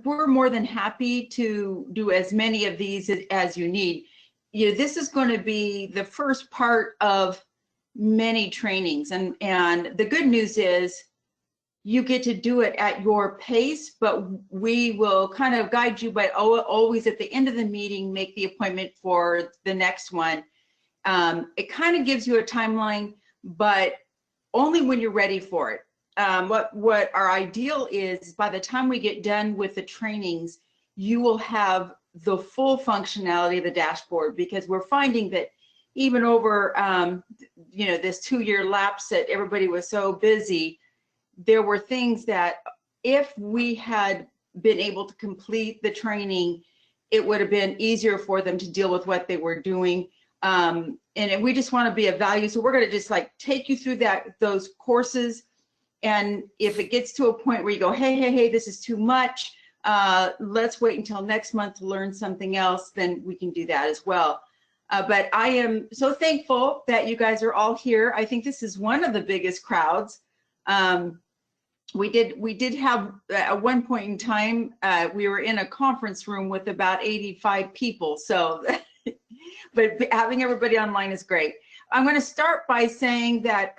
we're more than happy to do as many of these as you need. This is going to be the first part of many trainings, and the good news is you get to do it at your pace, but we will kind of guide you, but always at the end of the meeting, make the appointment for the next one. It kind of gives you a timeline, but only when you're ready for it. What our ideal is, by the time we get done with the trainings, you will have the full functionality of the dashboard, because we're finding that even over this 2-year lapse that everybody was so busy, there were things that if we had been able to complete the training, it would have been easier for them to deal with what they were doing. And we just want to be of value. So we're going to just like take you through those courses. And if it gets to a point where you go, hey, this is too much, let's wait until next month to learn something else, then we can do that as well. But I am so thankful that you guys are all here. I think this is one of the biggest crowds. We did have, at one point in time, we were in a conference room with about 85 people. So, but having everybody online is great. I'm going to start by saying that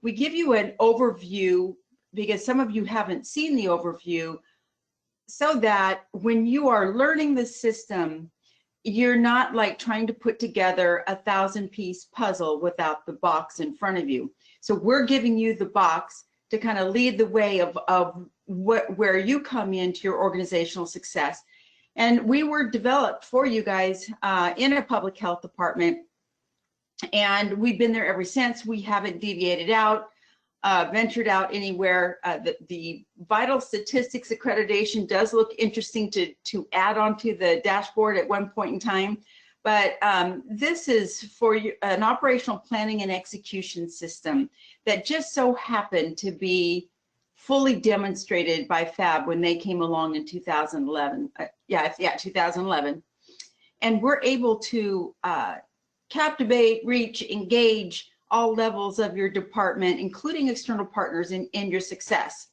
we give you an overview, because some of you haven't seen the overview, so that when you are learning the system, you're not like trying to put together a 1,000-piece puzzle without the box in front of you. So we're giving you the box to kind of lead the way of where you come into your organizational success. And we were developed for you guys in a public health department, and we've been there ever since. We haven't deviated out, ventured out anywhere. The vital statistics accreditation does look interesting to add onto the dashboard at one point in time, but this is for an operational planning and execution system that just so happened to be fully demonstrated by FAB when they came along in 2011. 2011. And we're able to captivate, reach, engage all levels of your department, including external partners in your success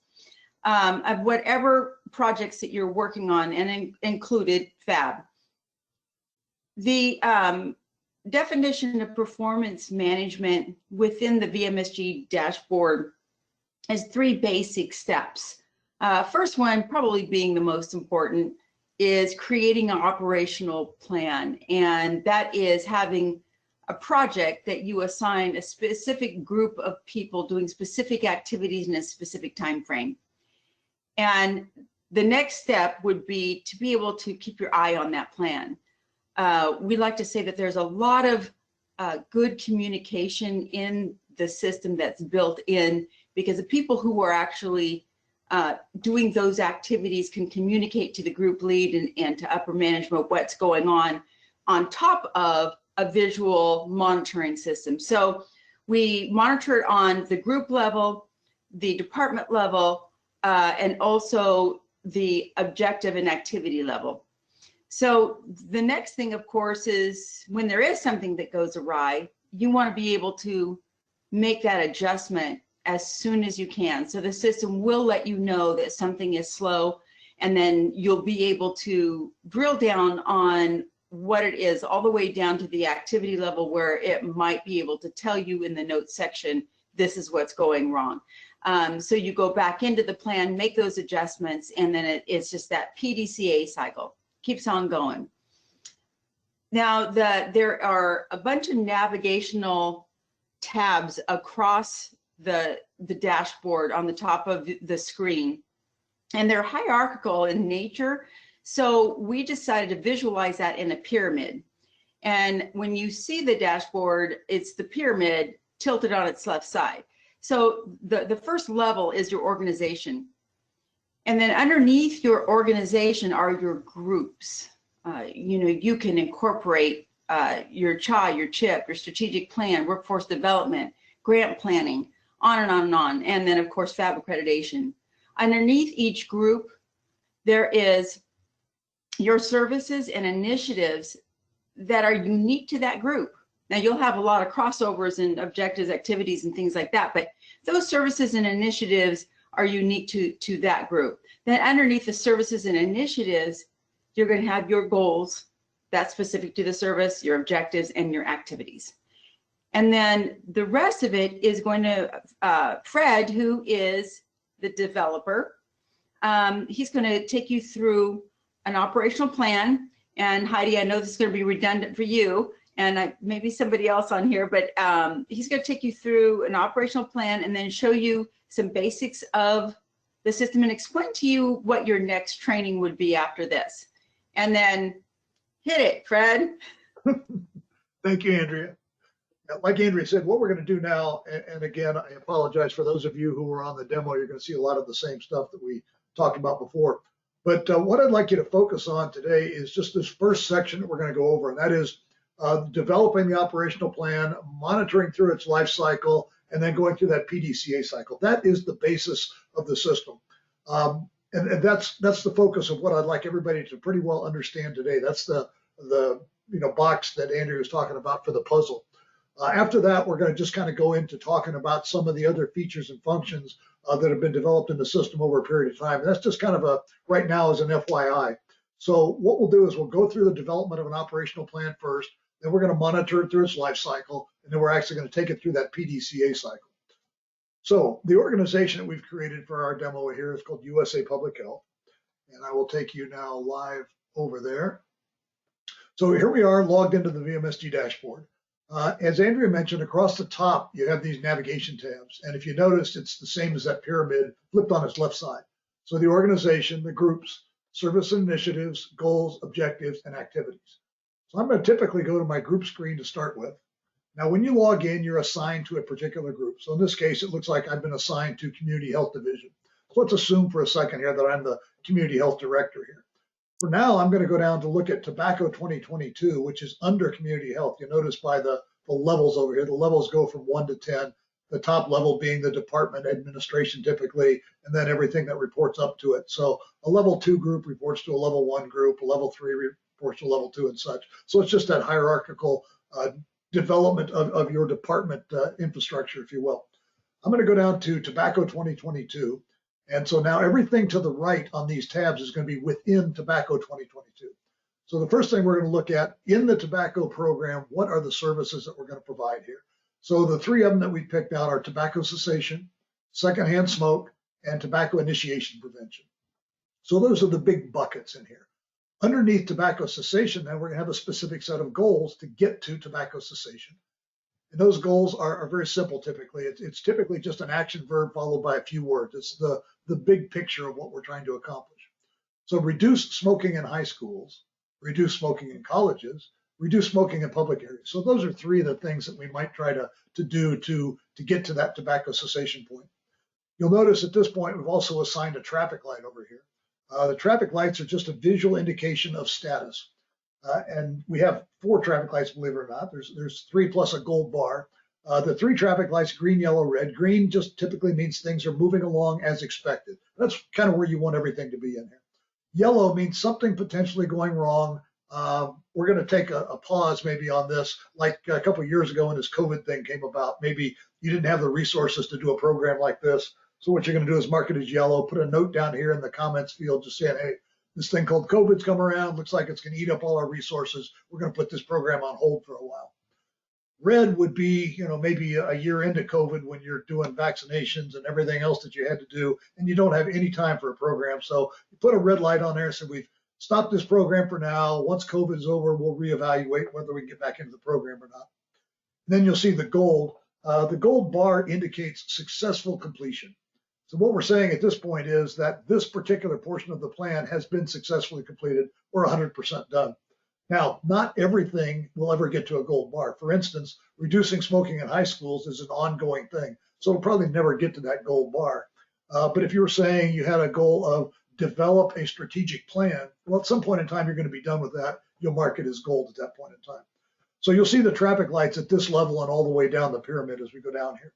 of whatever projects that you're working on, and included FAB. The definition of performance management within the VMSG dashboard is 3 basic steps. First one, probably being the most important, is creating an operational plan, and that is having a project that you assign a specific group of people doing specific activities in a specific time frame. And the next step would be to be able to keep your eye on that plan. We like to say that there's a lot of good communication in the system that's built in, because the people who are actually doing those activities can communicate to the group lead and to upper management what's going on top of a visual monitoring system. So we monitor it on the group level, the department level, and also the objective and activity level. So the next thing, of course, is when there is something that goes awry, you want to be able to make that adjustment as soon as you can. So the system will let you know that something is slow, and then you'll be able to drill down on what it is, all the way down to the activity level, where it might be able to tell you in the notes section, this is what's going wrong. So you go back into the plan, make those adjustments, and then it's just that PDCA cycle. Keeps on going. Now, there are a bunch of navigational tabs across the dashboard on the top of the screen, and they're hierarchical in nature. So we decided to visualize that in a pyramid. And when you see the dashboard, it's the pyramid tilted on its left side. So the first level is your organization. And then underneath your organization are your groups. You can incorporate your CHA, your CHIP, your strategic plan, workforce development, grant planning, on and on and on. And then, of course, FAB accreditation. Underneath each group, there is your services and initiatives that are unique to that group. Now, you'll have a lot of crossovers and objectives, activities, and things like that, but those services and initiatives are unique to that group. Then underneath the services and initiatives, you're going to have your goals that's specific to the service, your objectives, and your activities. And then the rest of it is going to, Fred, who is the developer, he's going to take you through an operational plan. And Heidi, I know this is going to be redundant for you and maybe somebody else on here, but he's going to take you through an operational plan and then show you some basics of the system and explain to you what your next training would be after this. And then hit it, Fred. Thank you, Andrea. Like Andrea said, what we're going to do now, and again, I apologize for those of you who were on the demo, you're going to see a lot of the same stuff that we talked about before. But what I'd like you to focus on today is just this first section that we're going to go over, and that is developing the operational plan, monitoring through its life cycle, and then going through that PDCA cycle. That is the basis of the system. And that's the focus of what I'd like everybody to pretty well understand today. That's the box that Andrea was talking about for the puzzle. After that, we're going to just kind of go into talking about some of the other features and functions that have been developed in the system over a period of time. And that's just kind of right now as an FYI. So what we'll do is we'll go through the development of an operational plan first, then we're going to monitor it through its life cycle, and then we're actually going to take it through that PDCA cycle. So the organization that we've created for our demo here is called USA Public Health. And I will take you now live over there. So here we are logged into the VMSG dashboard. As Andrea mentioned, across the top, you have these navigation tabs. And if you notice, it's the same as that pyramid flipped on its left side. So the organization, the groups, service initiatives, goals, objectives, and activities. So I'm going to typically go to my group screen to start with. Now, when you log in, you're assigned to a particular group. So in this case, it looks like I've been assigned to Community Health Division. So let's assume for a second here that I'm the Community Health Director here. For now, I'm going to go down to look at Tobacco 2022, which is under Community Health. You notice by the levels over here, the levels go from 1 to 10, the top level being the department administration typically, and then everything that reports up to it. So a level 2 group reports to a level 1 group, a level 3 reports to level 2 and such. So it's just that hierarchical development of your department infrastructure, if you will. I'm going to go down to Tobacco 2022. And so now everything to the right on these tabs is going to be within Tobacco 2022. So the first thing we're going to look at in the tobacco program, what are the services that we're going to provide here? So the three of them that we picked out are tobacco cessation, secondhand smoke, and tobacco initiation prevention. So those are the big buckets in here. Underneath tobacco cessation, then we're going to have a specific set of goals to get to tobacco cessation. And those goals are very simple typically. It's typically just an action verb followed by a few words. It's the big picture of what we're trying to accomplish. So reduce smoking in high schools, reduce smoking in colleges, reduce smoking in public areas. So those are three of the things that we might try to do to get to that tobacco cessation point. You'll notice at this point, we've also assigned a traffic light over here. The traffic lights are just a visual indication of status. And we have 4 traffic lights, believe it or not. There's 3 plus a gold bar. The 3 traffic lights, green, yellow, red. Green just typically means things are moving along as expected. That's kind of where you want everything to be in here. Yellow means something potentially going wrong. We're going to take a pause maybe on this, like a couple of years ago when this COVID thing came about. Maybe you didn't have the resources to do a program like this. So what you're going to do is mark it as yellow, put a note down here in the comments field just saying, hey, this thing called COVID's come around, looks like it's going to eat up all our resources. We're going to put this program on hold for a while. Red would be, maybe a year into COVID when you're doing vaccinations and everything else that you had to do, and you don't have any time for a program. So you put a red light on there and say, we've stopped this program for now. Once COVID is over, we'll reevaluate whether we can get back into the program or not. And then you'll see the gold. The gold bar indicates successful completion. So what we're saying at this point is that this particular portion of the plan has been successfully completed or 100% done. Now, not everything will ever get to a gold bar. For instance, reducing smoking in high schools is an ongoing thing. So it'll probably never get to that gold bar. But if you were saying you had a goal of develop a strategic plan, well, at some point in time, you're going to be done with that. You'll mark it as gold at that point in time. So you'll see the traffic lights at this level and all the way down the pyramid as we go down here.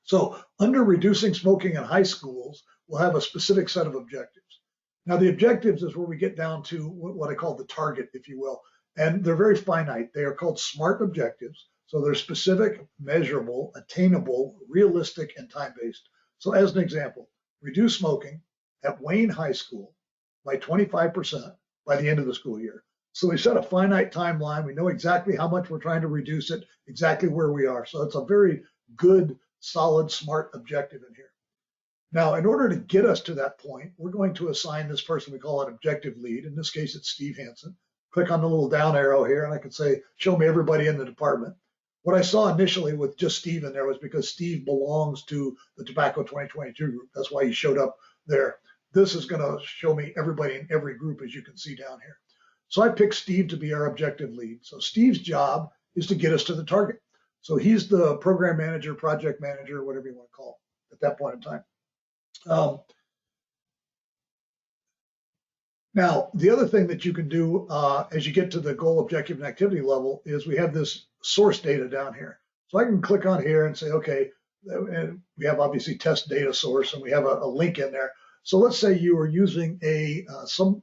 So under reducing smoking in high schools, we'll have a specific set of objectives. Now the objectives is where we get down to what I call the target, if you will, and they're very finite. They are called SMART objectives. So they're specific, measurable, attainable, realistic, and time-based. So as an example, reduce smoking at Wayne High School by 25% by the end of the school year. So we set a finite timeline. We know exactly how much we're trying to reduce it, exactly where we are. So it's a very good, solid, smart objective in here. Now, in order to get us to that point, we're going to assign this person, we call an objective lead. In this case, it's Steve Hansen. Click on the little down arrow here, and I can say, show me everybody in the department. What I saw initially with just Steve in there was because Steve belongs to the Tobacco 2022 group. That's why he showed up there. This is going to show me everybody in every group, as you can see down here. So I picked Steve to be our objective lead. So Steve's job is to get us to the target. So he's the program manager, project manager, whatever you want to call it at that point in time. Now, the other thing that you can do as you get to the goal, objective, and activity level is we have this source data down here. So I can click on here and say, okay, and we have obviously test data source, and we have a link in there. So let's say you were using some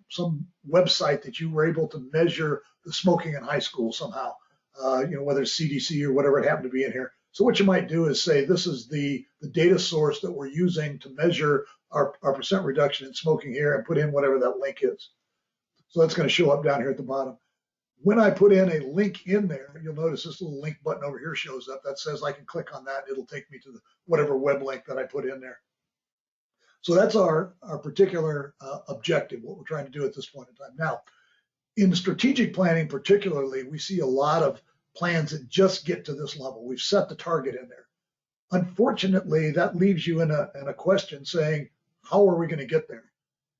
website that you were able to measure the smoking in high school somehow, whether it's CDC or whatever it happened to be in here. So what you might do is say, this is the data source that we're using to measure our percent reduction in smoking here, and put in whatever that link is. So that's going to show up down here at the bottom. When I put in a link in there, you'll notice this little link button over here shows up that says I can click on that. It'll take me to whatever web link that I put in there. So that's our particular objective, what we're trying to do at this point in time. Now, in strategic planning particularly, we see a lot of plans that just get to this level. We've set the target in there. Unfortunately, that leaves you in a question saying, how are we going to get there?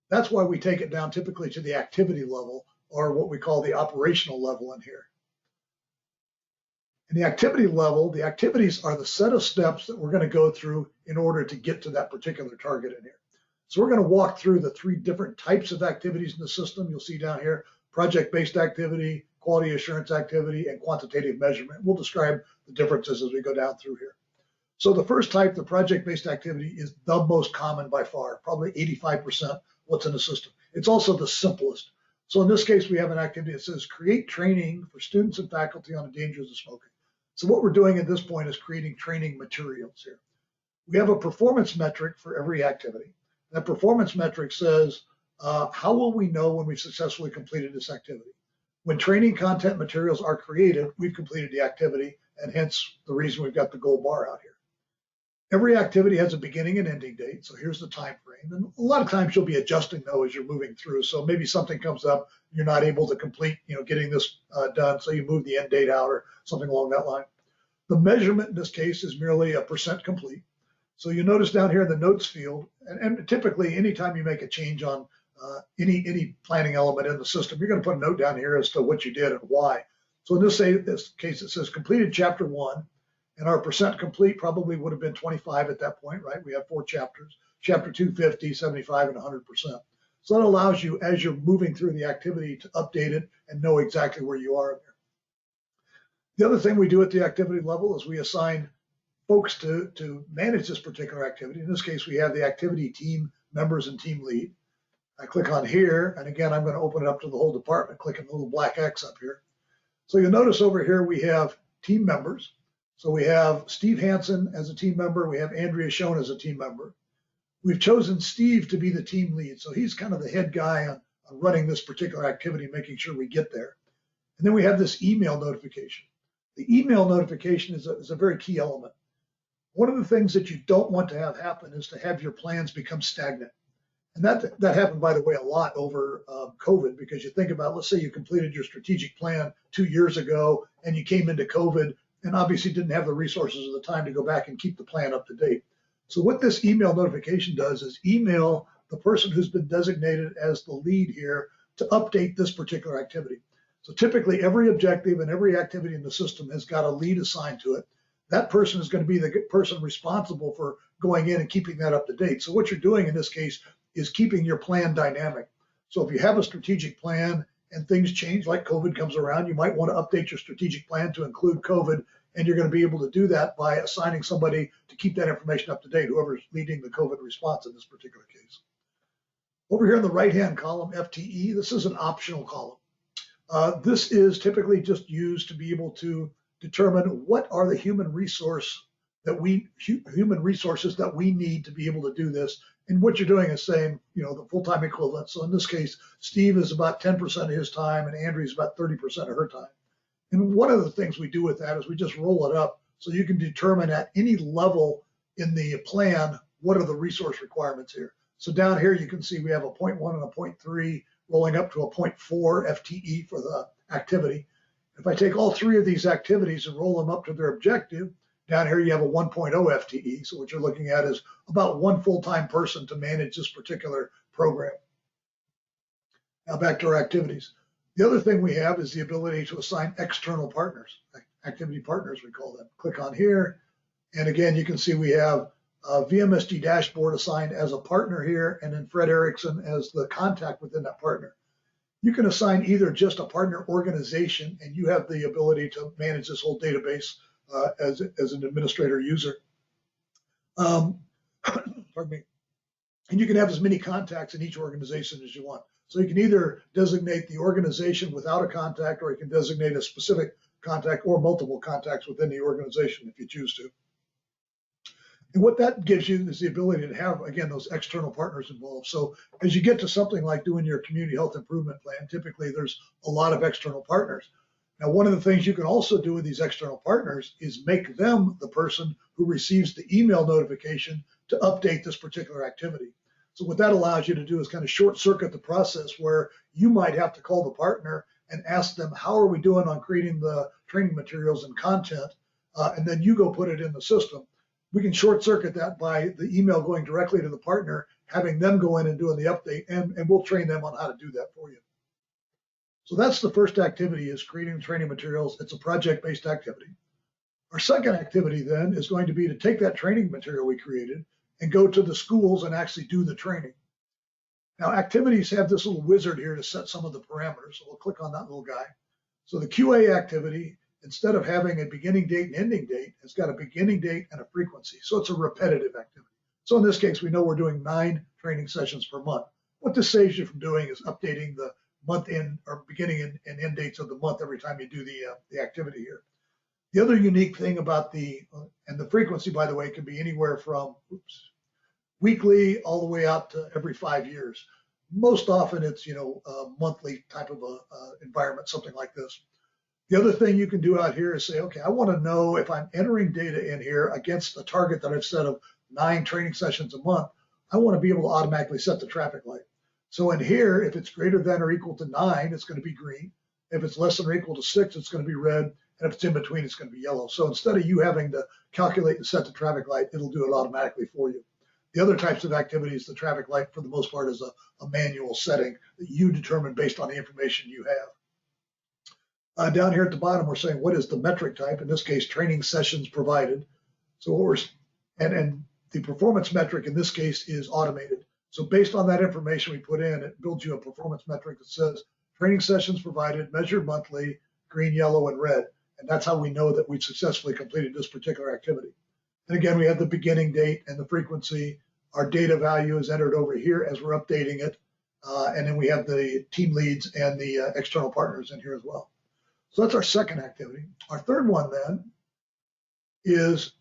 That's why we take it down typically to the activity level, or what we call the operational level in here. In the activity level, the activities are the set of steps that we're going to go through in order to get to that particular target in here. So we're going to walk through the 3 different types of activities in the system. You'll see down here, project-based activity, quality assurance activity, and quantitative measurement. We'll describe the differences as we go down through here. So the first type, the project-based activity, is the most common by far, probably 85% what's in the system. It's also the simplest. So in this case, we have an activity that says create training for students and faculty on the dangers of smoking. So what we're doing at this point is creating training materials here. We have a performance metric for every activity. That performance metric says, how will we know when we've successfully completed this activity? When training content materials are created, we've completed the activity, and hence the reason we've got the gold bar out here. Every activity has a beginning and ending date. So here's the time frame. And a lot of times you'll be adjusting though as you're moving through. So maybe something comes up, you're not able to complete, getting this done. So you move the end date out or something along that line. The measurement in this case is merely a percent complete. So you notice down here in the notes field, and typically anytime you make a change on any planning element in the system, you're going to put a note down here as to what you did and why. So in this case, it says completed chapter 1. And our percent complete probably would have been 25 at that point, right? We have 4 chapters, chapter 2, 50, 75, and 100%. So that allows you, as you're moving through the activity, to update it and know exactly where you are in there. The other thing we do at the activity level is we assign folks to manage this particular activity. In this case, we have the activity team members and team lead. I click on here, and again, I'm going to open it up to the whole department, clicking the little black X up here. So you'll notice over here we have team members. So we have Steve Hansen as a team member. We have Andrea Schoen as a team member. We've chosen Steve to be the team lead. So he's kind of the head guy on running this particular activity, making sure we get there. And then we have this email notification. The email notification is a very key element. One of the things that you don't want to have happen is to have your plans become stagnant. And that happened, by the way, a lot over COVID, because you think about, let's say you completed your strategic plan 2 years ago and you came into COVID and obviously didn't have the resources or the time to go back and keep the plan up to date. So what this email notification does is email the person who's been designated as the lead here to update this particular activity. So typically every objective and every activity in the system has got a lead assigned to it. That person is going to be the person responsible for going in and keeping that up to date. So what you're doing in this case is keeping your plan dynamic. So if you have a strategic plan and things change, like COVID comes around, you might want to update your strategic plan to include COVID, and you're going to be able to do that by assigning somebody to keep that information up to date, whoever's leading the COVID response in this particular case. Over here in the right-hand column, FTE, this is an optional column. This is typically just used to be able to determine what are the human resources that we need to be able to do this, And what you're doing is saying, the full-time equivalent. So in this case, Steve is about 10% of his time and Andrea is about 30% of her time. And one of the things we do with that is we just roll it up so you can determine at any level in the plan, what are the resource requirements here. So down here, you can see we have a 0.1 and a 0.3 rolling up to a 0.4 FTE for the activity. If I take all three of these activities and roll them up to their objective, down here you have a 1.0 FTE. So what you're looking at is about one full-time person to manage this particular program. Now back to our activities. The other thing we have is the ability to assign external partners, activity partners we call them. Click on here, and again you can see we have a VMSG dashboard assigned as a partner here, and then Fred Erickson as the contact within that partner. You can assign either just a partner organization, and you have the ability to manage this whole database as an administrator user. Pardon me. And you can have as many contacts in each organization as you want. So you can either designate the organization without a contact, or you can designate a specific contact or multiple contacts within the organization if you choose to. And what that gives you is the ability to have, again, those external partners involved. So as you get to something like doing your community health improvement plan, typically there's a lot of external partners. Now, one of the things you can also do with these external partners is make them the person who receives the email notification to update this particular activity. So what that allows you to do is kind of short circuit the process where you might have to call the partner and ask them, how are we doing on creating the training materials and content? And then you go put it in the system. We can short circuit that by the email going directly to the partner, having them go in and doing the update, and we'll train them on how to do that for you. So that's the first activity, is creating training materials. It's a project-based activity. Our second activity then is going to be to take that training material we created and go to the schools and actually do the training. Now, activities have this little wizard here to set some of the parameters. So we'll click on that little guy. So the QA activity, instead of having a beginning date and ending date, it's got a beginning date and a frequency. So it's a repetitive activity. So in this case, we know we're doing 9 training sessions per month. What this saves you from doing is updating the month end or beginning and end dates of the month every time you do the activity here. The other unique thing about the frequency, by the way, can be anywhere from weekly all the way out to every 5 years. Most often it's, a monthly type of a environment, something like this. The other thing you can do out here is say, okay, I want to know if I'm entering data in here against a target that I've set of 9 training sessions a month, I want to be able to automatically set the traffic light. So in here, if it's greater than or equal to 9, it's going to be green. If it's less than or equal to 6, it's going to be red. And if it's in between, it's going to be yellow. So instead of you having to calculate and set the traffic light, it'll do it automatically for you. The other types of activities, the traffic light for the most part is a manual setting that you determine based on the information you have. Down here at the bottom, we're saying what is the metric type? In this case, training sessions provided. So and the performance metric in this case is automated. So based on that information we put in, it builds you a performance metric that says training sessions provided, measured monthly, green, yellow, and red. And that's how we know that we've successfully completed this particular activity. And again, we have the beginning date and the frequency. Our data value is entered over here as we're updating it. And then we have the team leads and the external partners in here as well. So that's our second activity. Our third one then is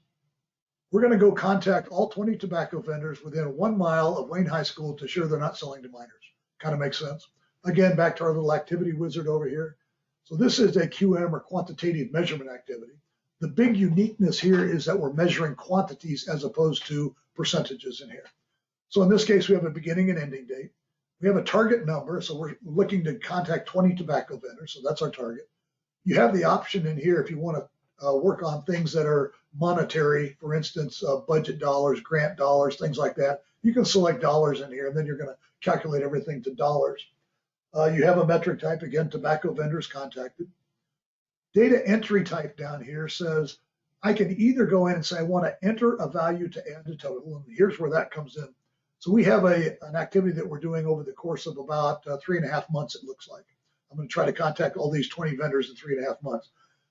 we're going to go contact all 20 tobacco vendors within 1 mile of Wayne High School to ensure they're not selling to minors. Kind of makes sense. Again, back to our little activity wizard over here. So this is a QM or quantitative measurement activity. The big uniqueness here is that we're measuring quantities as opposed to percentages in here. So in this case, we have a beginning and ending date. We have a target number. So we're looking to contact 20 tobacco vendors. So that's our target. You have the option in here if you want to work on things that are monetary, for instance, budget dollars, grant dollars, things like that. You can select dollars in here, and then you're going to calculate everything to dollars. You have a metric type, again, tobacco vendors contacted. Data entry type down here says, I can either go in and say, I want to enter a value to add to total, and here's where that comes in. So we have an activity that we're doing over the course of about 3.5 months, it looks like. I'm going to try to contact all these 20 vendors in 3.5 months.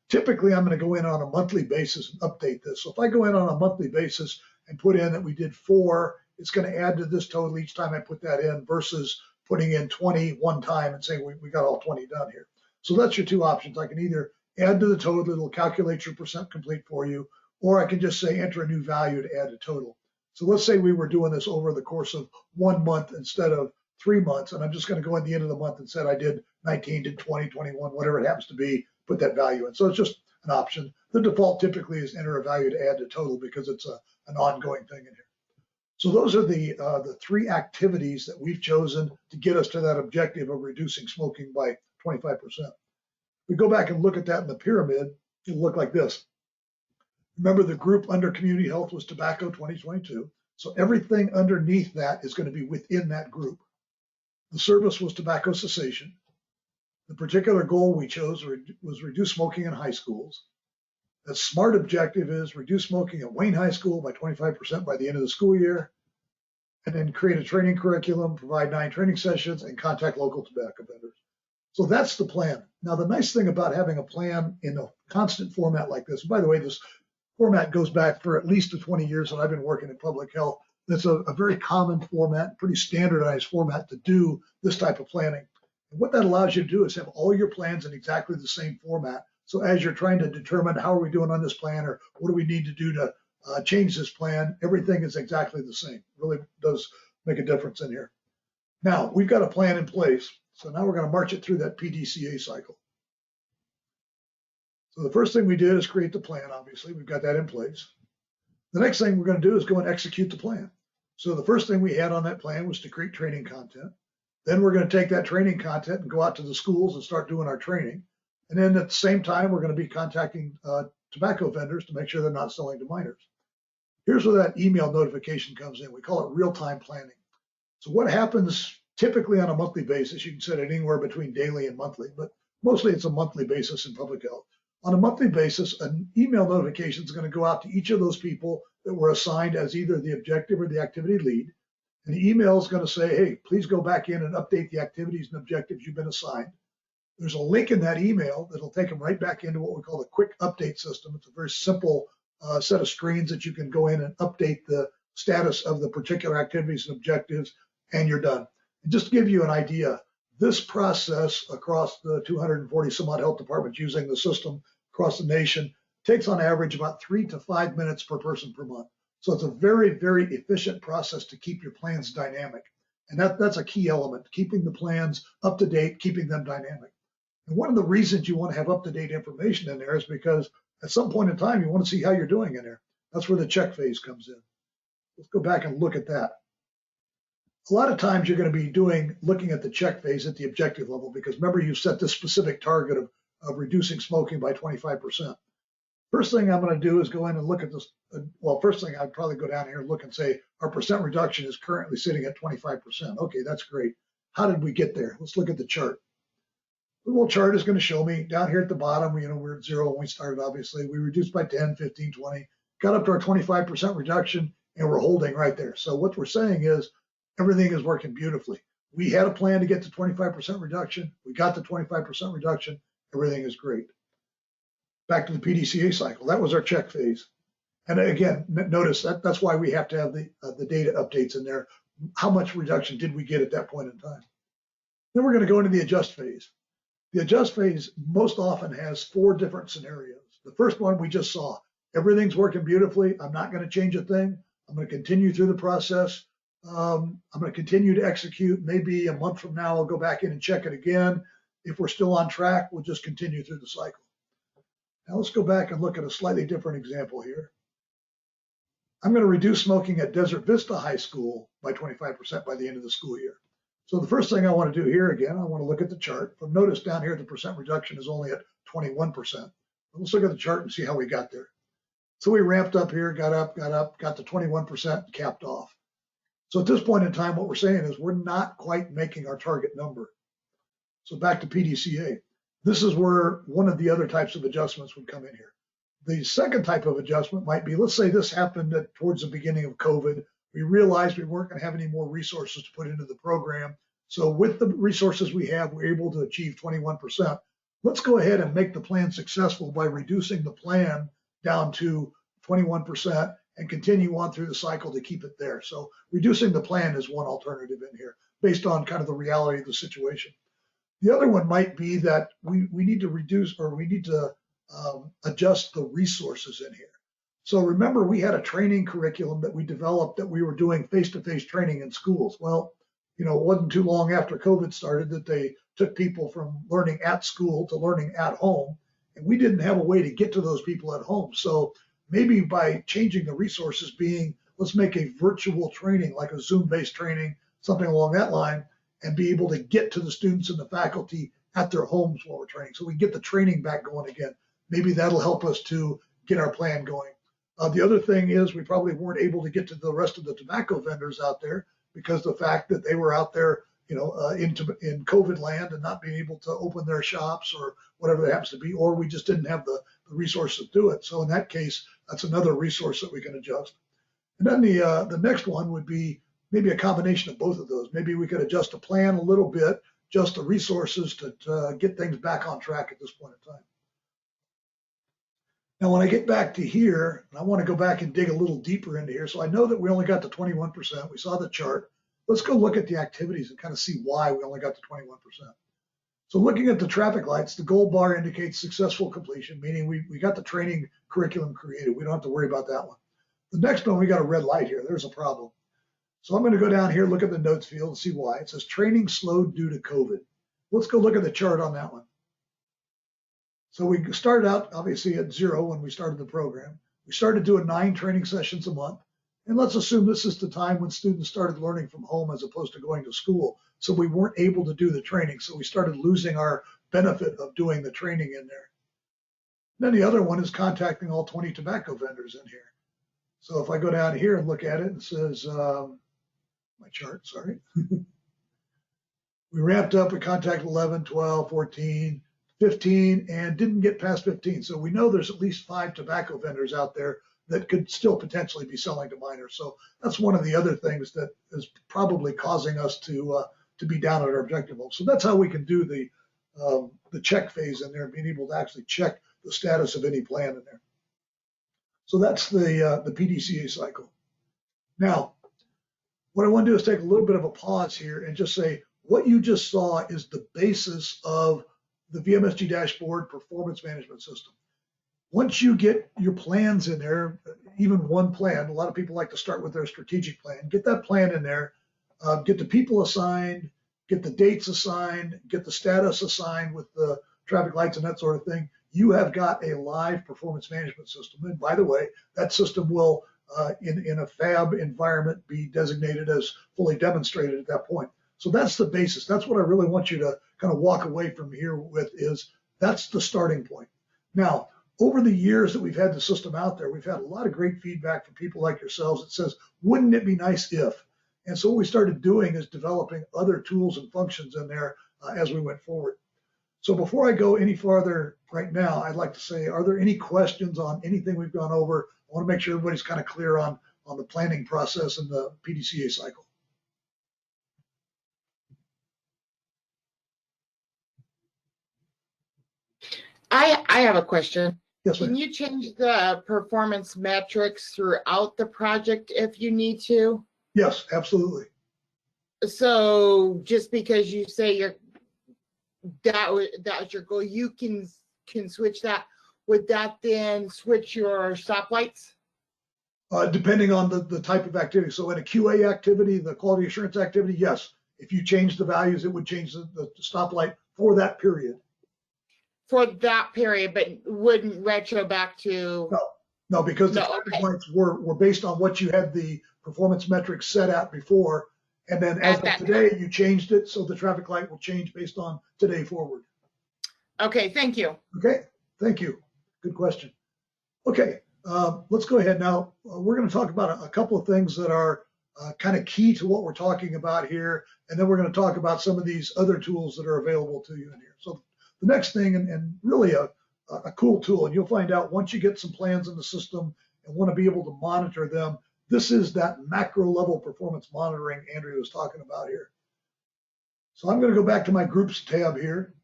Typically, I'm going to go in on a monthly basis and update this. So if I go in on a monthly basis and put in that we did 4, it's going to add to this total each time I put that in versus putting in 20 one time and saying we got all 20 done here. So that's your 2 options. I can either add to the total, it'll calculate your percent complete for you, or I can just say enter a new value to add to total. So let's say we were doing this over the course of 1 month instead of 3 months, and I'm just going to go at the end of the month and said I did 19, did 20, 21, whatever it happens to be, put that value in. So it's just an option. The default typically is enter a value to add to total because it's an ongoing thing in here. So those are the 3 activities that we've chosen to get us to that objective of reducing smoking by 25%. We go back and look at that in the pyramid, it'll look like this. Remember, the group under community health was tobacco 2022. So everything underneath that is going to be within that group. The service was tobacco cessation. The particular goal we chose was reduce smoking in high schools. The SMART objective is reduce smoking at Wayne High School by 25% by the end of the school year, and then create a training curriculum, provide 9 training sessions, and contact local tobacco vendors. So that's the plan. Now, the nice thing about having a plan in a constant format like this, by the way, this format goes back for at least the 20 years that I've been working in public health. That's a very common format, pretty standardized format to do this type of planning. And what that allows you to do is have all your plans in exactly the same format. So as you're trying to determine how are we doing on this plan, or what do we need to do to change this plan, everything is exactly the same. It really does make a difference in here. Now, we've got a plan in place. So now we're going to march it through that PDCA cycle. So the first thing we did is create the plan, obviously. We've got that in place. The next thing we're going to do is go and execute the plan. So the first thing we had on that plan was to create training content. Then we're going to take that training content and go out to the schools and start doing our training. And then at the same time, we're going to be contacting tobacco vendors to make sure they're not selling to minors. Here's where that email notification comes in. We call it real-time planning. So what happens typically on a monthly basis, you can set it anywhere between daily and monthly, but mostly it's a monthly basis in public health. On a monthly basis, an email notification is going to go out to each of those people that were assigned as either the objective or the activity lead. And the email is going to say, hey, please go back in and update the activities and objectives you've been assigned. There's a link in that email that'll take them right back into what we call the quick update system. It's a very simple set of screens that you can go in and update the status of the particular activities and objectives, and you're done. And just to give you an idea, this process across the 240 some odd health departments using the system across the nation takes on average about 3 to 5 minutes per person per month. So it's a very, very efficient process to keep your plans dynamic. And that's a key element, keeping the plans up to date, keeping them dynamic. And one of the reasons you want to have up-to-date information in there is because at some point in time, you want to see how you're doing in there. That's where the check phase comes in. Let's go back and look at that. A lot of times you're going to be looking at the check phase at the objective level, because remember, you set this specific target of reducing smoking by 25%. First thing I'm going to do is go in and look at this. Well, first thing I'd probably go down here and look and say, our percent reduction is currently sitting at 25%. Okay, that's great. How did we get there? Let's look at the chart. The little chart is going to show me down here at the bottom, we're at 0 when we started, obviously. We reduced by 10, 15, 20, got up to our 25% reduction, and we're holding right there. So what we're saying is everything is working beautifully. We had a plan to get to 25% reduction. We got to 25% reduction. Everything is great. Back to the PDCA cycle. That was our check phase. And again, notice that's why we have to have the data updates in there. How much reduction did we get at that point in time? Then we're going to go into the adjust phase. The adjust phase most often has 4 different scenarios. The first one we just saw. Everything's working beautifully. I'm not going to change a thing. I'm going to continue through the process. I'm going to continue to execute. Maybe a month from now, I'll go back in and check it again. If we're still on track, we'll just continue through the cycle. Now let's go back and look at a slightly different example here. I'm going to reduce smoking at Desert Vista High School by 25% by the end of the school year. So the first thing I want to do here, again, I want to look at the chart. But notice down here, the percent reduction is only at 21%. Let's look at the chart and see how we got there. So we ramped up here, got to 21%, capped off. So at this point in time, what we're saying is we're not quite making our target number. So back to PDCA. This is where one of the other types of adjustments would come in here. The second type of adjustment might be, let's say this happened towards the beginning of COVID. We realized we weren't going to have any more resources to put into the program. So with the resources we have, we're able to achieve 21%. Let's go ahead and make the plan successful by reducing the plan down to 21% and continue on through the cycle to keep it there. So reducing the plan is one alternative in here based on kind of the reality of the situation. The other one might be that we need to reduce, or we need to adjust the resources in here. So remember, we had a training curriculum that we developed that we were doing face-to-face training in schools. Well, it wasn't too long after COVID started that they took people from learning at school to learning at home, and we didn't have a way to get to those people at home. So maybe by changing the resources being, let's make a virtual training, like a Zoom-based training, something along that line, and be able to get to the students and the faculty at their homes while we're training. So we get the training back going again. Maybe that'll help us to get our plan going. The other thing is we probably weren't able to get to the rest of the tobacco vendors out there because the fact that they were out there, in COVID land and not being able to open their shops or whatever it happens to be, or we just didn't have the resources to do it. So in that case, that's another resource that we can adjust. And then the next one would be maybe a combination of both of those. Maybe we could adjust the plan a little bit, just the resources to get things back on track at this point in time. Now, when I get back to here, and I want to go back and dig a little deeper into here. So I know that we only got to 21%. We saw the chart. Let's go look at the activities and kind of see why we only got to 21%. So looking at the traffic lights, the gold bar indicates successful completion, meaning we got the training curriculum created. We don't have to worry about that one. The next one, we got a red light here. There's a problem. So I'm going to go down here, look at the notes field and see why. It says training slowed due to COVID. Let's go look at the chart on that one. So we started out obviously at 0 when we started the program. We started doing 9 training sessions a month. And let's assume this is the time when students started learning from home as opposed to going to school. So we weren't able to do the training. So we started losing our benefit of doing the training in there. Then the other one is contacting all 20 tobacco vendors in here. So if I go down here and look at it, it says, my chart, sorry. We ramped up, we contacted 11, 12, 14, 15, and didn't get past 15. So we know there's at least 5 tobacco vendors out there that could still potentially be selling to minors. So that's one of the other things that is probably causing us to be down at our objective level. So that's how we can do the check phase in there, being able to actually check the status of any plan in there. So that's the PDCA cycle. Now, what I want to do is take a little bit of a pause here and just say what you just saw is the basis of the VMSG dashboard performance management system. Once you get your plans in there, even one plan, a lot of people like to start with their strategic plan, get that plan in there, get the people assigned, get the dates assigned, get the status assigned with the traffic lights and that sort of thing. You have got a live performance management system. And by the way, that system will, in a fab environment, be designated as fully demonstrated at that point. So that's the basis. That's what I really want you to kind of walk away from here with is that's the starting point. Now, over the years that we've had the system out there, we've had a lot of great feedback from people like yourselves that says, wouldn't it be nice if? And so what we started doing is developing other tools and functions in there as we went forward. So before I go any farther right now, I'd like to say, are there any questions on anything we've gone over? I want to make sure everybody's kind of clear on the planning process and the PDCA cycle. I have a question. Yes, Can ma'am. you change the performance metrics throughout the project if you need to? Yes, absolutely. So just because you say that was your goal, you can switch that. Would that then switch your stoplights? Depending on the type of activity. So in a QA activity, the quality assurance activity, yes. If you change the values, it would change the stoplight for that period. For that period, but wouldn't retro back to? No, because the traffic lights were based on what you had the performance metrics set at before. And then as of today, you changed it. So the traffic light will change based on today forward. Okay, thank you. Okay, thank you. Good question. Okay, let's go ahead now. We're going to talk about a couple of things that are kind of key to what we're talking about here. And then we're going to talk about some of these other tools that are available to you in here. So the next thing, and really a cool tool, and you'll find out once you get some plans in the system and want to be able to monitor them, this is that macro level performance monitoring Andrea was talking about here. So I'm going to go back to my groups tab here,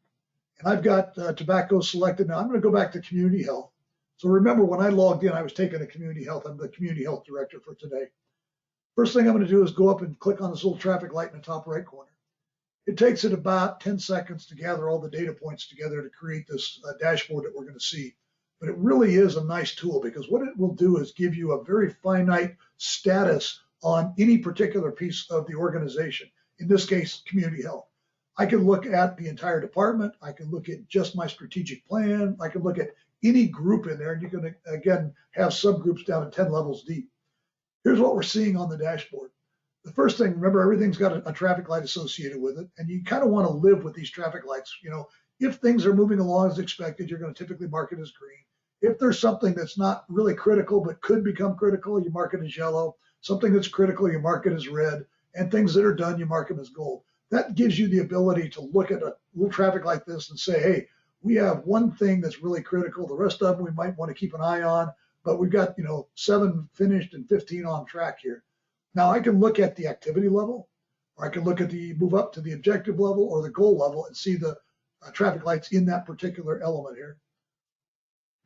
and I've got tobacco selected. Now I'm going to go back to community health. So remember when I logged in, I was taking a community health. I'm the community health director for today. First thing I'm going to do is go up and click on this little traffic light in the top right corner. It takes it about 10 seconds to gather all the data points together to create this dashboard that we're going to see. but it really is a nice tool because what it will do is give you a very finite status on any particular piece of the organization. In this case, community health. I can look at the entire department. I can look at just my strategic plan. I can look at any group in there, and you can, again, have subgroups down to 10 levels deep. Here's what we're seeing on the dashboard. The first thing, remember, everything's got a traffic light associated with it, and you kind of want to live with these traffic lights. You know, if things are moving along as expected, you're going to typically mark it as green. If there's something that's not really critical but could become critical, you mark it as yellow. Something that's critical, you mark it as red. And things that are done, you mark them as gold. That gives you the ability to look at a little traffic like this and say, hey, we have one thing that's really critical. The rest of them we might want to keep an eye on, but we've got, 7 finished and 15 on track here. Now I can look at the activity level, or I can look at move up to the objective level or the goal level and see the traffic lights in that particular element here.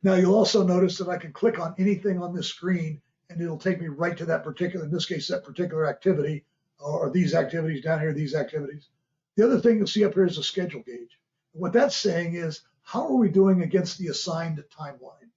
Now you'll also notice that I can click on anything on this screen and it'll take me right to that particular, in this case, that particular activity, or these activities down here, these activities. The other thing you'll see up here is a schedule gauge. And what that's saying is, how are we doing against the assigned timeline?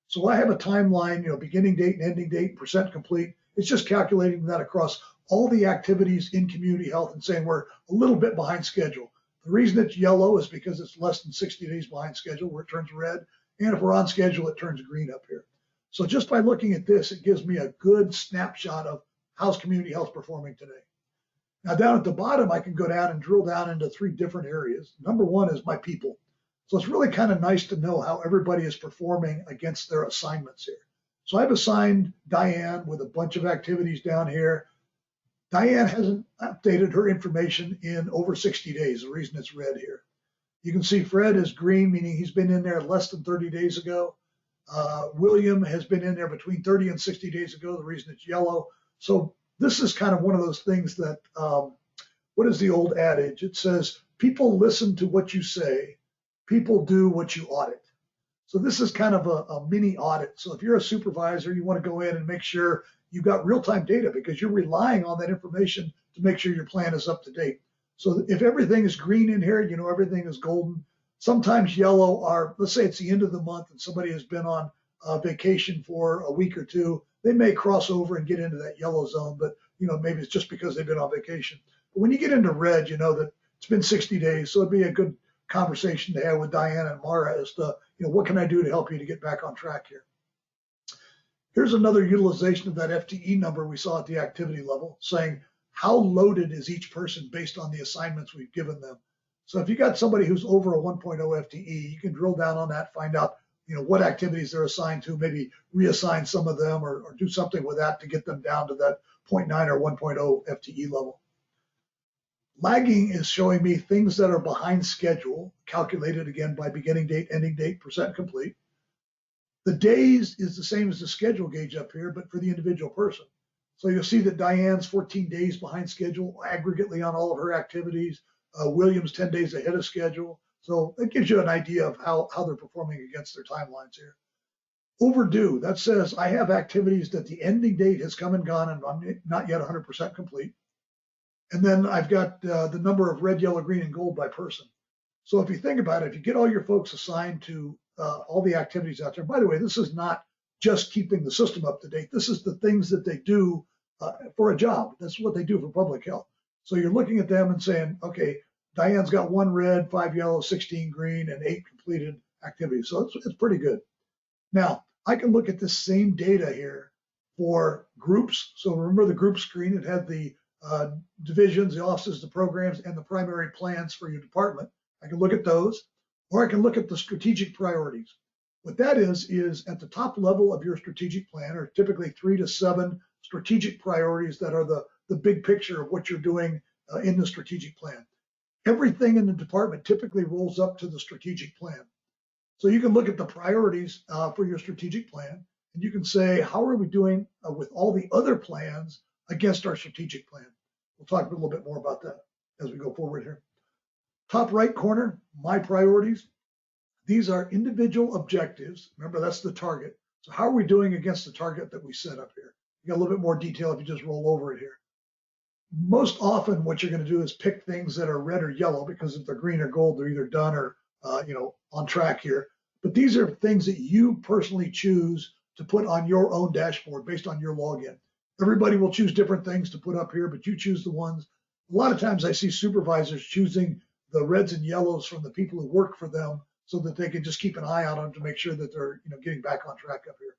So I have a timeline, beginning date and ending date, percent complete. It's just calculating that across all the activities in community health and saying we're a little bit behind schedule. The reason it's yellow is because it's less than 60 days behind schedule, where it turns red. And if we're on schedule, it turns green up here. So just by looking at this, it gives me a good snapshot of how's community health performing today. Now down at the bottom, I can go down and drill down into 3 different areas. Number 1 is my people. So it's really kind of nice to know how everybody is performing against their assignments here. So I've assigned Diane with a bunch of activities down here. Diane hasn't updated her information in over 60 days, the reason it's red here. You can see Fred is green, meaning he's been in there less than 30 days ago. William has been in there between 30 and 60 days ago, the reason it's yellow. So this is kind of one of those things that, what is the old adage? It says, people listen to what you say, people do what you audit. So this is kind of a mini audit. So if you're a supervisor, you want to go in and make sure you've got real-time data because you're relying on that information to make sure your plan is up to date. So if everything is green in here, everything is golden. Sometimes yellow are, let's say it's the end of the month and somebody has been on vacation for a week or 2. They may cross over and get into that yellow zone, but maybe it's just because they've been on vacation. But when you get into red, you know that it's been 60 days. So it'd be a good conversation to have with Diane and Mara as to, what can I do to help you to get back on track here? Here's another utilization of that FTE number we saw at the activity level, saying how loaded is each person based on the assignments we've given them. So if you got somebody who's over a 1.0 FTE, you can drill down on that, find out, what activities they're assigned to, maybe reassign some of them or do something with that to get them down to that 0.9 or 1.0 FTE level. Lagging is showing me things that are behind schedule, calculated again by beginning date, ending date, percent complete. The days is the same as the schedule gauge up here, but for the individual person. So you'll see that Diane's 14 days behind schedule aggregately on all of her activities. William's 10 days ahead of schedule. So it gives you an idea of how they're performing against their timelines here. Overdue, that says I have activities that the ending date has come and gone and I'm not yet 100% complete. And then I've got the number of red, yellow, green, and gold by person. So if you think about it, if you get all your folks assigned to all the activities out there, by the way, this is not just keeping the system up to date. This is the things that they do for a job. That's what they do for public health. So you're looking at them and saying, okay, Diane's got 1 red, 5 yellow, 16 green, and 8 completed activities. So it's pretty good. Now, I can look at this same data here for groups. So remember the group screen, it had the divisions, the offices, the programs, and the primary plans for your department. I can look at those, or I can look at the strategic priorities. What that is at the top level of your strategic plan are typically 3 to 7 strategic priorities that are the big picture of what you're doing in the strategic plan. Everything in the department typically rolls up to the strategic plan. So you can look at the priorities for your strategic plan, and you can say, how are we doing with all the other plans against our strategic plan? We'll talk a little bit more about that as we go forward here. Top right corner, my priorities. These are individual objectives. Remember, that's the target. So how are we doing against the target that we set up here? You got a little bit more detail if you just roll over it here. Most often what you're going to do is pick things that are red or yellow, because if they're green or gold, they're either done or on track here. But these are things that you personally choose to put on your own dashboard based on your login. Everybody will choose different things to put up here, but you choose the ones. A lot of times I see supervisors choosing the reds and yellows from the people who work for them so that they can just keep an eye on them to make sure that they're getting back on track up here.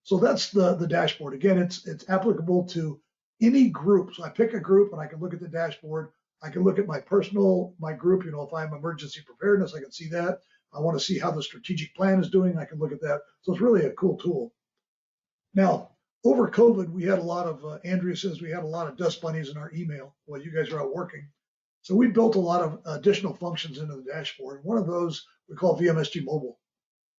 So that's the dashboard. Again, it's applicable to any group. So I pick a group and I can look at the dashboard. I can look at my group. If I'm emergency preparedness, I can see that. I want to see how the strategic plan is doing. I can look at that. So it's really a cool tool. Now, over COVID, we had a lot of, Andrea says we had a lot of dust bunnies in our email while you guys are out working. So we built a lot of additional functions into the dashboard. One of those we call VMSG Mobile.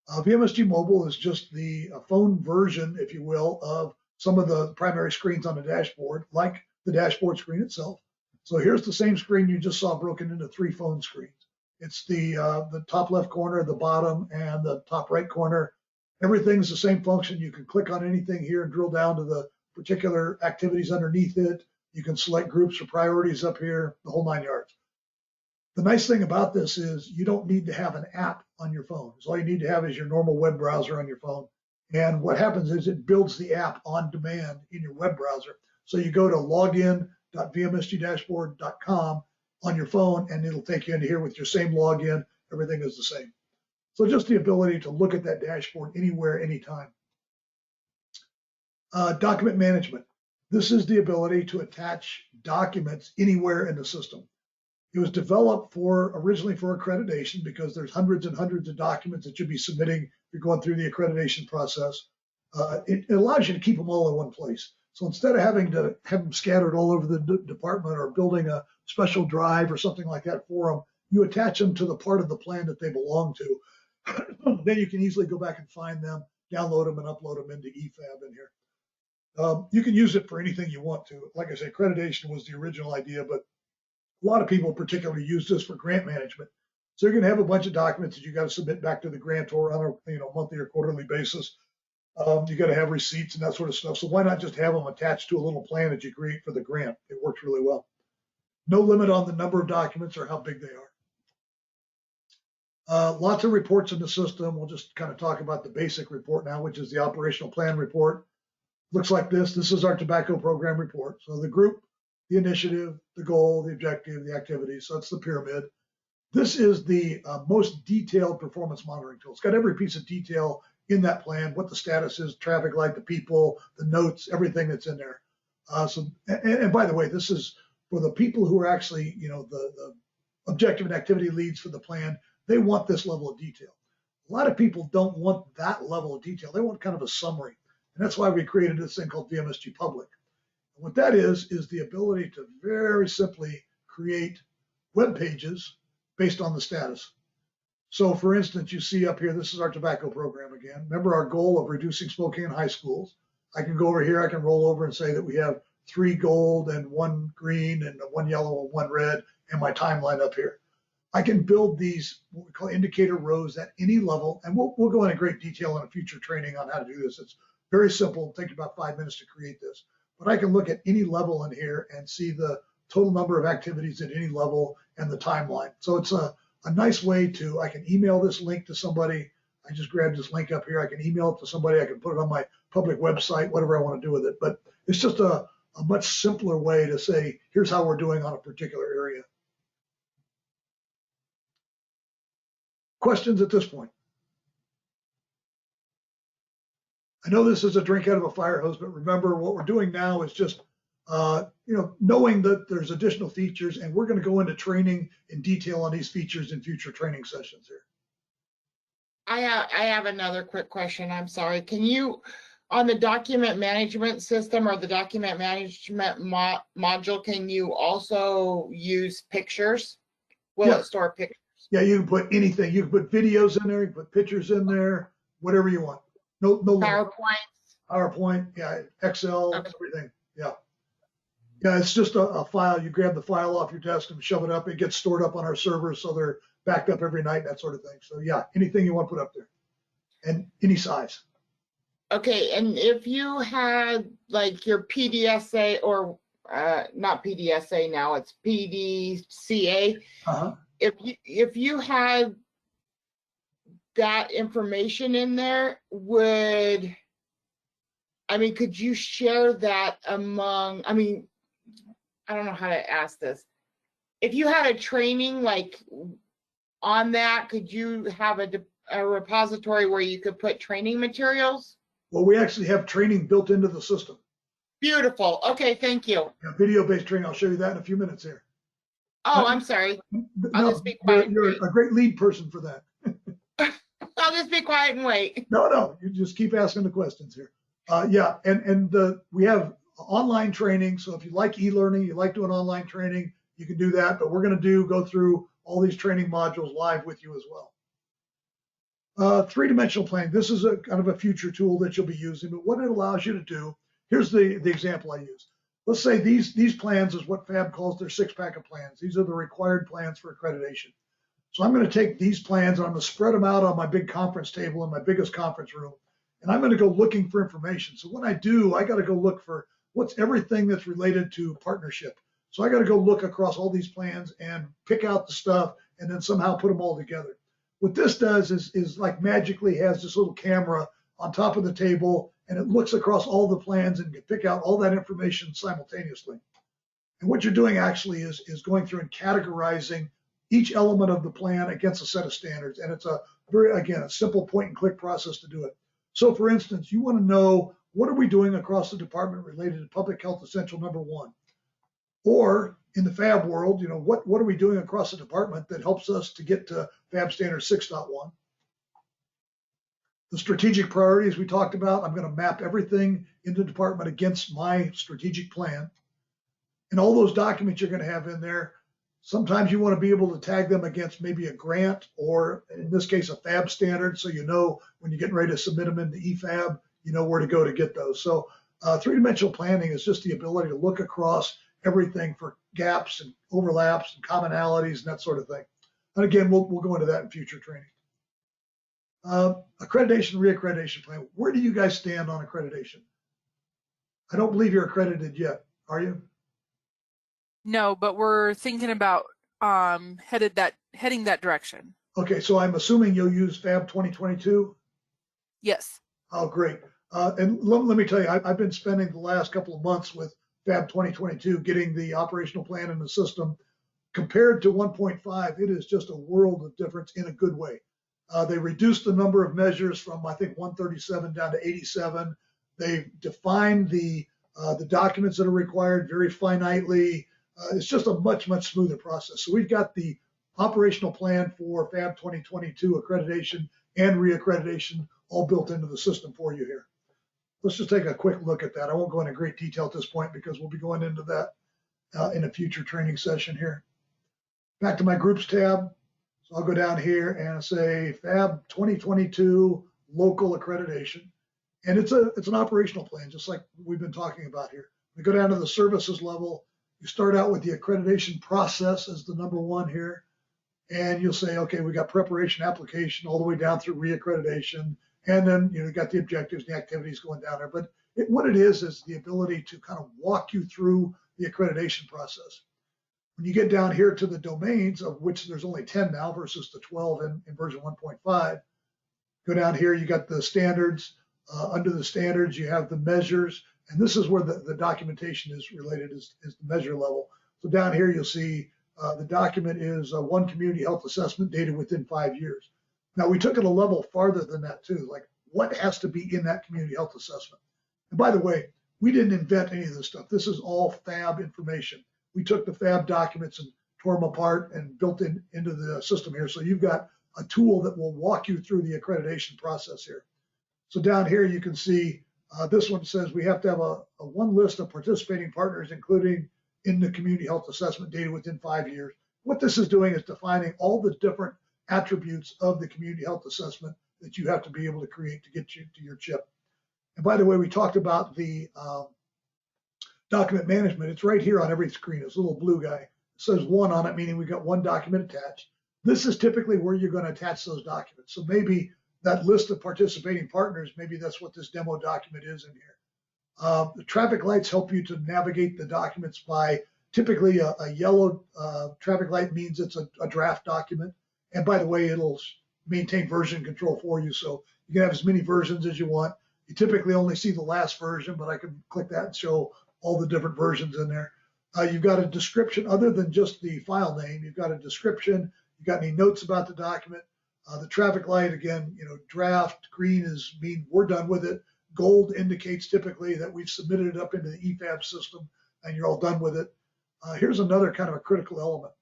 VMSG Mobile is just the phone version, if you will, of some of the primary screens on the dashboard, like the dashboard screen itself. So here's the same screen you just saw broken into 3 phone screens. It's the top left corner, the bottom, and the top right corner. Everything's the same function. You can click on anything here and drill down to the particular activities underneath it. You can select groups or priorities up here, the whole 9 yards. The nice thing about this is you don't need to have an app on your phone. So all you need to have is your normal web browser on your phone. And what happens is it builds the app on demand in your web browser. So you go to login.vmsgdashboard.com on your phone, and it'll take you into here with your same login. Everything is the same. So just the ability to look at that dashboard anywhere, anytime. Document management. This is the ability to attach documents anywhere in the system. It was developed originally for accreditation because there's hundreds and hundreds of documents that you'll be submitting if you're going through the accreditation process. It allows you to keep them all in one place. So instead of having to have them scattered all over the department or building a special drive or something like that for them, you attach them to the part of the plan that they belong to. Then you can easily go back and find them, download them, and upload them into EFAB in here. You can use it for anything you want to. Like I said, accreditation was the original idea, but a lot of people particularly use this for grant management. So you're going to have a bunch of documents that you got to submit back to the grantor on a monthly or quarterly basis. You got to have receipts and that sort of stuff. So why not just have them attached to a little plan that you create for the grant? It works really well. No limit on the number of documents or how big they are. Lots of reports in the system. We'll just kind of talk about the basic report now, which is the operational plan report. Looks like this. This is our tobacco program report. So the group, the initiative, the goal, the objective, the activities. So that's the pyramid. This is the most detailed performance monitoring tool. It's got every piece of detail in that plan, what the status is, traffic light, the people, the notes, everything that's in there. And by the way, this is for the people who are actually, the objective and activity leads for the plan. They want this level of detail. A lot of people don't want that level of detail. They want kind of a summary. And that's why we created this thing called VMSG Public. And what that is the ability to very simply create web pages based on the status. So for instance, you see up here, this is our tobacco program again. Remember our goal of reducing smoking in high schools. I can go over here, I can roll over and say that we have 3 gold and 1 green and 1 yellow and 1 red, and my timeline up here. I can build these what we call indicator rows at any level, and we'll go into great detail in a future training on how to do this. It's very simple. It'll take about 5 minutes to create this. But I can look at any level in here and see the total number of activities at any level and the timeline. So it's a nice way I can email this link to somebody. I just grabbed this link up here. I can email it to somebody. I can put it on my public website, whatever I want to do with it. But it's just a much simpler way to say, here's how we're doing on a particular area. Questions at this point? I know this is a drink out of a fire hose, but remember what we're doing now is just, knowing that there's additional features, and we're going to go into training in detail on these features in future training sessions here. I have another quick question. I'm sorry. Can you, on the document management system or the document management module, can you also use pictures? Will it store pictures? Yeah, you can put anything. You can put videos in there, you can put pictures in there, whatever you want. No PowerPoint, yeah, Excel, okay. Everything, yeah. Yeah, it's just a file. You grab the file off your desk and shove it up. It gets stored up on our servers, so they're backed up every night, that sort of thing. So yeah, anything you want to put up there, and any size. Okay, and if you had like your PDSA or not PDSA now, it's PDCA. Uh-huh. If you had that information in there, would, I mean, could you share that among, I mean, I don't know how to ask this. If you had a training like on that, could you have a repository where you could put training materials? Well, we actually have training built into the system. Beautiful. Okay, thank you. Yeah, video-based training. I'll show you that in a few minutes here. Oh, I'm sorry. I'll No, just be quiet. you're a great lead person for that. I'll just be quiet and wait. No, you just keep asking the questions here. Yeah, and we have online training. So if you like e-learning, you like doing online training, you can do that. But we're going to go through all these training modules live with you as well. Three-dimensional planning. This is a kind of a future tool that you'll be using. But what it allows you to do, here's the example I use. Let's say these plans is what FAB calls their six-pack of plans. These are the required plans for accreditation. So I'm going to take these plans and I'm going to spread them out on my big conference table in my biggest conference room. And I'm going to go looking for information. So when I do, I got to go look for what's everything that's related to partnership. So I got to go look across all these plans and pick out the stuff and then somehow put them all together. What this does is like magically has this little camera on top of the table, and it looks across all the plans and can pick out all that information simultaneously. And what you're doing actually is going through and categorizing each element of the plan against a set of standards. And it's a simple point and click process to do it. So for instance, you want to know, what are we doing across the department related to public health essential number 1? Or in the FAB world, what are we doing across the department that helps us to get to FAB standard 6.1? The strategic priorities we talked about, I'm going to map everything in the department against my strategic plan. And all those documents you're going to have in there, sometimes you want to be able to tag them against maybe a grant, or in this case, a FAB standard. So when you're getting ready to submit them into EFAB, you know where to go to get those. So three-dimensional planning is just the ability to look across everything for gaps and overlaps and commonalities and that sort of thing. And again, we'll go into that in future training. Accreditation, reaccreditation plan. Where do you guys stand on accreditation? I don't believe you're accredited yet, are you? No, but we're thinking about heading that direction. Okay, so I'm assuming you'll use FAB 2022? Yes. Oh, great. And let me tell you, I've been spending the last couple of months with FAB 2022 getting the operational plan in the system. Compared to 1.5, it is just a world of difference in a good way. They reduced the number of measures from, I think, 137 down to 87. They've defined the documents that are required very finitely. It's just a much, much smoother process. So we've got the operational plan for FAB 2022 accreditation and reaccreditation all built into the system for you here. Let's just take a quick look at that. I won't go into great detail at this point because we'll be going into that in a future training session here. Back to my groups tab. So I'll go down here and say FAB 2022 local accreditation. And it's an operational plan, just like we've been talking about here. We go down to the services level. You start out with the accreditation process as the number 1 here. And you'll say, okay, we got preparation, application, all the way down through reaccreditation. And then, you got the objectives, the activities going down there. But what it is the ability to kind of walk you through the accreditation process. When you get down here to the domains, of which there's only 10 now versus the 12 in version 1.5, go down here, you got the standards. Under the standards, you have the measures. And this is where the documentation is related, is the measure level. So down here, you'll see the document is one community health assessment dated within 5 years. Now, we took it a level farther than that too, like what has to be in that community health assessment. And by the way, we didn't invent any of this stuff. This is all FAB information. We took the FAB documents and tore them apart and built into the system here. So you've got a tool that will walk you through the accreditation process here. So down here, you can see this one says we have to have a one list of participating partners, including in the community health assessment data within 5 years. What this is doing is defining all the different attributes of the community health assessment that you have to be able to create to get you to your chip. And by the way, we talked about the document management. It's right here on every screen. It's a little blue guy. It says 1 on it, meaning we got one document attached. This is typically where you're going to attach those documents. So maybe that list of participating partners, maybe that's what this demo document is in here. The traffic lights help you to navigate the documents by typically a yellow traffic light means it's a draft document. And by the way, it'll maintain version control for you. So you can have as many versions as you want. You typically only see the last version, but I can click that and show all the different versions in there. You've got a description other than just the file name. You've got a description. You've got any notes about the document. The traffic light, again, draft, green is mean we're done with it. Gold indicates typically that we've submitted it up into the EFAB system and you're all done with it. Here's another kind of a critical element.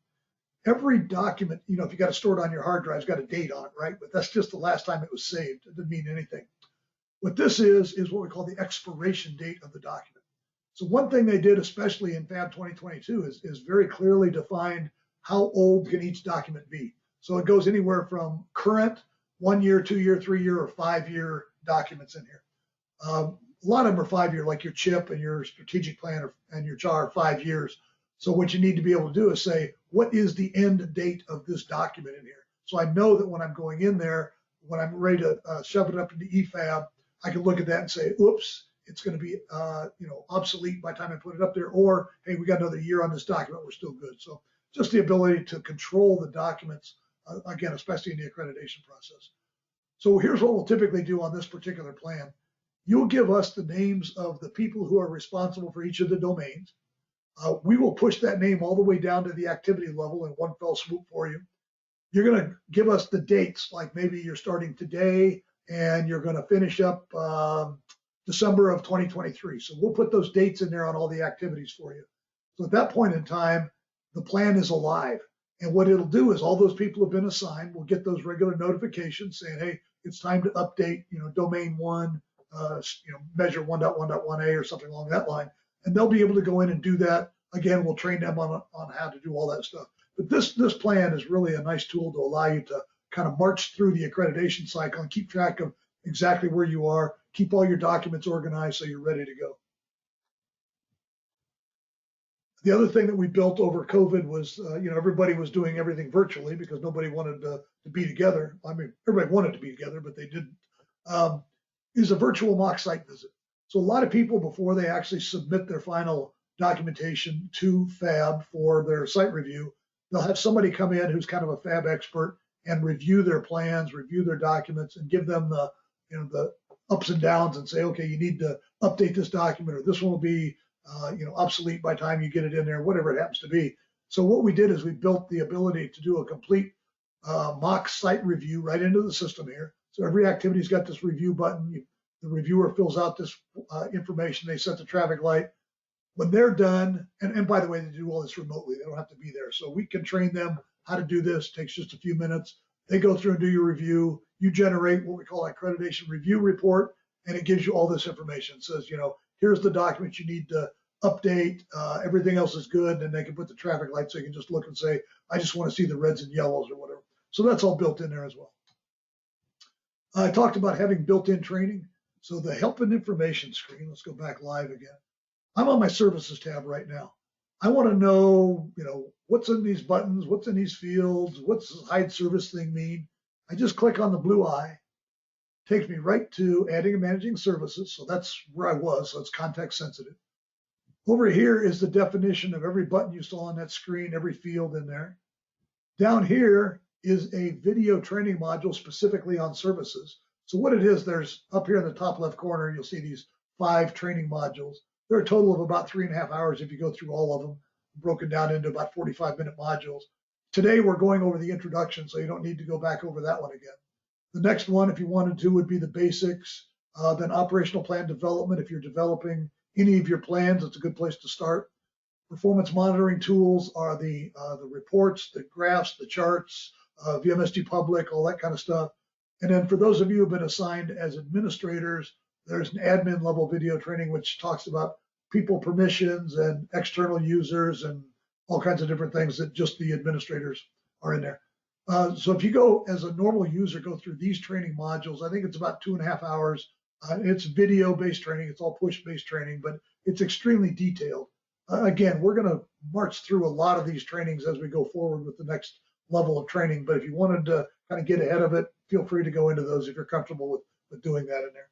Every document, if you got to store it on your hard drive, it's got a date on it, right? But that's just the last time it was saved. It doesn't mean anything. What this is what we call the expiration date of the document. So one thing they did, especially in FAB 2022, is very clearly defined how old can each document be. So it goes anywhere from current, 1 year, 2 year, 3 year, or 5 year documents in here. A lot of them are 5 year, like your CHIP and your strategic plan and your CHAR, 5 years. So what you need to be able to do is say, what is the end date of this document in here? So I know that when I'm going in there, when I'm ready to shove it up into EFAB, I can look at that and say, oops, it's going to be obsolete by the time I put it up there, or hey, we got another year on this document, we're still good. So just the ability to control the documents, again, especially in the accreditation process. So here's what we'll typically do on this particular plan. You'll give us the names of the people who are responsible for each of the domains. We will push that name all the way down to the activity level in one fell swoop for you. You're going to give us the dates, like maybe you're starting today and you're going to finish up December of 2023. So we'll put those dates in there on all the activities for you. So at that point in time, the plan is alive. And what it'll do is all those people have been assigned. We'll get those regular notifications saying, hey, it's time to update, domain 1, measure 1.1.1a or something along that line. And they'll be able to go in and do that. Again, we'll train them on how to do all that stuff. But this plan is really a nice tool to allow you to kind of march through the accreditation cycle and keep track of exactly where you are, keep all your documents organized so you're ready to go. The other thing that we built over COVID was, everybody was doing everything virtually because nobody wanted to be together. I mean, everybody wanted to be together, but they didn't. Is a virtual mock site visit. So a lot of people, before they actually submit their final documentation to FAB for their site review, they'll have somebody come in who's kind of a FAB expert and review their plans, review their documents, and give them the ups and downs and say, okay, you need to update this document, or this one will be obsolete by the time you get it in there, whatever it happens to be. So what we did is we built the ability to do a complete mock site review right into the system here. So every activity's got this review button. The reviewer fills out this information. They set the traffic light. When they're done, and by the way, they do all this remotely. They don't have to be there. So we can train them how to do this. It takes just a few minutes. They go through and do your review. You generate what we call an accreditation review report, and it gives you all this information. It says, here's the document you need to update. Everything else is good. And they can put the traffic light so you can just look and say, I just want to see the reds and yellows or whatever. So that's all built in there as well. I talked about having built-in training. So the help and information screen, let's go back live again. I'm on my services tab right now. I want to know, what's in these buttons, what's in these fields, what's this hide service thing mean? I just click on the blue eye, takes me right to adding and managing services. So that's where I was, so it's context sensitive. Over here is the definition of every button you saw on that screen, every field in there. Down here is a video training module specifically on services. So what it is, there's up here in the top left corner, you'll see these 5 training modules. They're a total of about 3.5 hours if you go through all of them, broken down into about 45-minute modules. Today, we're going over the introduction, so you don't need to go back over that one again. The next one, if you wanted to, would be the basics, then operational plan development. If you're developing any of your plans, it's a good place to start. Performance monitoring tools are the reports, the graphs, the charts, VMSG public, all that kind of stuff. And then for those of you who have been assigned as administrators, there's an admin level video training, which talks about people permissions and external users and all kinds of different things that just the administrators are in there. So if you go as a normal user, go through these training modules, I think it's about 2.5 hours. It's video-based training. It's all push-based training, but it's extremely detailed. Again, we're going to march through a lot of these trainings as we go forward with the next level of training. But if you wanted to kind of get ahead of it, feel free to go into those if you're comfortable with doing that in there.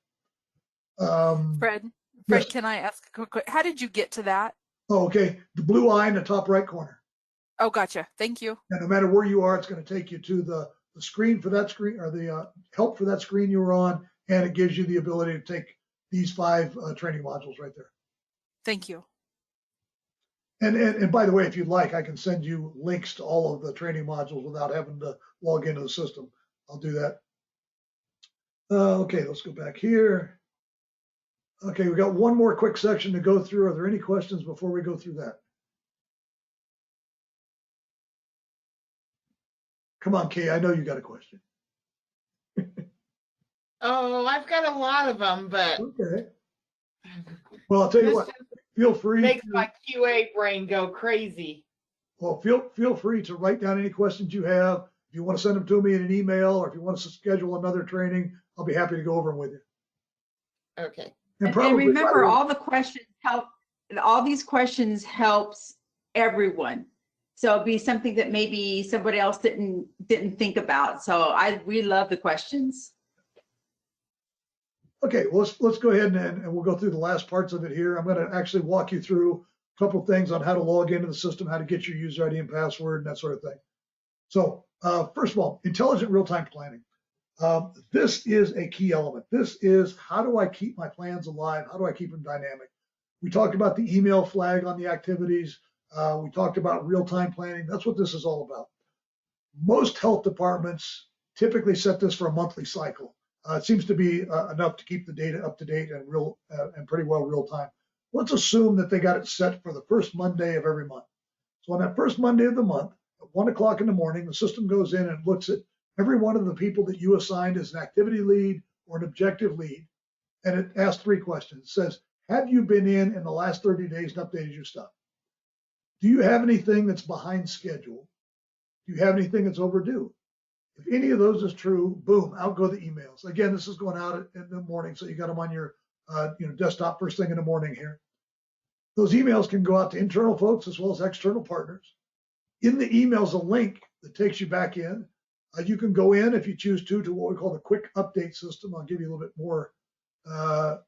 Fred, yes. Can I ask a quick, how did you get to that? Oh, okay. The blue eye in the top right corner. Oh, gotcha. Thank you. And no matter where you are, it's going to take you to the the screen for that screen, or the help for that screen you were on, and it gives you the ability to take these 5 training modules right there. Thank you. And by the way, if you'd like, I can send you links to all of the training modules without having to log into the system. I'll do that. Okay, let's go back here. Okay, we got one more quick section to go through. Are there any questions before we go through that? Come on, Kay, I know you got a question. Oh, I've got a lot of them, but Okay. Well, I'll tell you this what, just feel free. makes my QA brain go crazy. Well, feel free to write down any questions you have. If you want to send them to me in an email, or if you want to schedule another training, I'll be happy to go over them with you. Okay. And remember, all the questions help. All these questions helps everyone. So it'd be something that maybe somebody else didn't think about. So we love the questions. Okay, well, let's go ahead and we'll go through the last parts of it here. I'm going to actually walk you through a couple of things on how to log into the system, how to get your user ID and password, and that sort of thing. So first of all, intelligent real-time planning. This is a key element. This is, how do I keep my plans alive? How do I keep them dynamic? We talked about the email flag on the activities. We talked about real-time planning. That's what this is all about. Most health departments typically set this for a monthly cycle. It seems to be enough to keep the data up to date and pretty well real time. Let's assume that they got it set for the first Monday of every month. So on that first Monday of the month, at 1 o'clock in the morning, the system goes in and looks at every one of the people that you assigned as an activity lead or an objective lead, and it asks 3 questions. It says, have you been in the last 30 days and updated your stuff? Do you have anything that's behind schedule? Do you have anything that's overdue? If any of those is true, boom, out go the emails. Again, this is going out in the morning, so you got them on your desktop first thing in the morning here. Those emails can go out to internal folks as well as external partners. In the emails, a link that takes you back in. You can go in, if you choose to what we call the quick update system. I'll give you a little bit more. Now,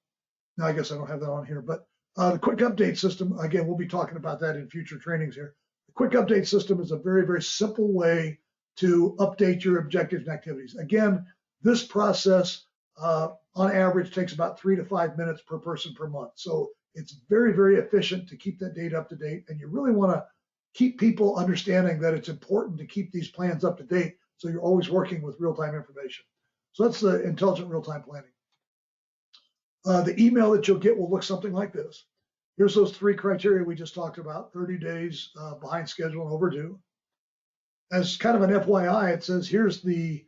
I guess I don't have that on here, but the quick update system, again, we'll be talking about that in future trainings here. The quick update system is a very, very simple way to update your objectives and activities. Again, this process on average takes about 3 to 5 minutes per person per month. So it's very, very efficient to keep that data up to date. And you really want to keep people understanding that it's important to keep these plans up to date. So you're always working with real-time information. So that's the intelligent real-time planning. The email that you'll get will look something like this. Here's those 3 criteria we just talked about: 30 days behind schedule and overdue. As kind of an FYI, it says here's the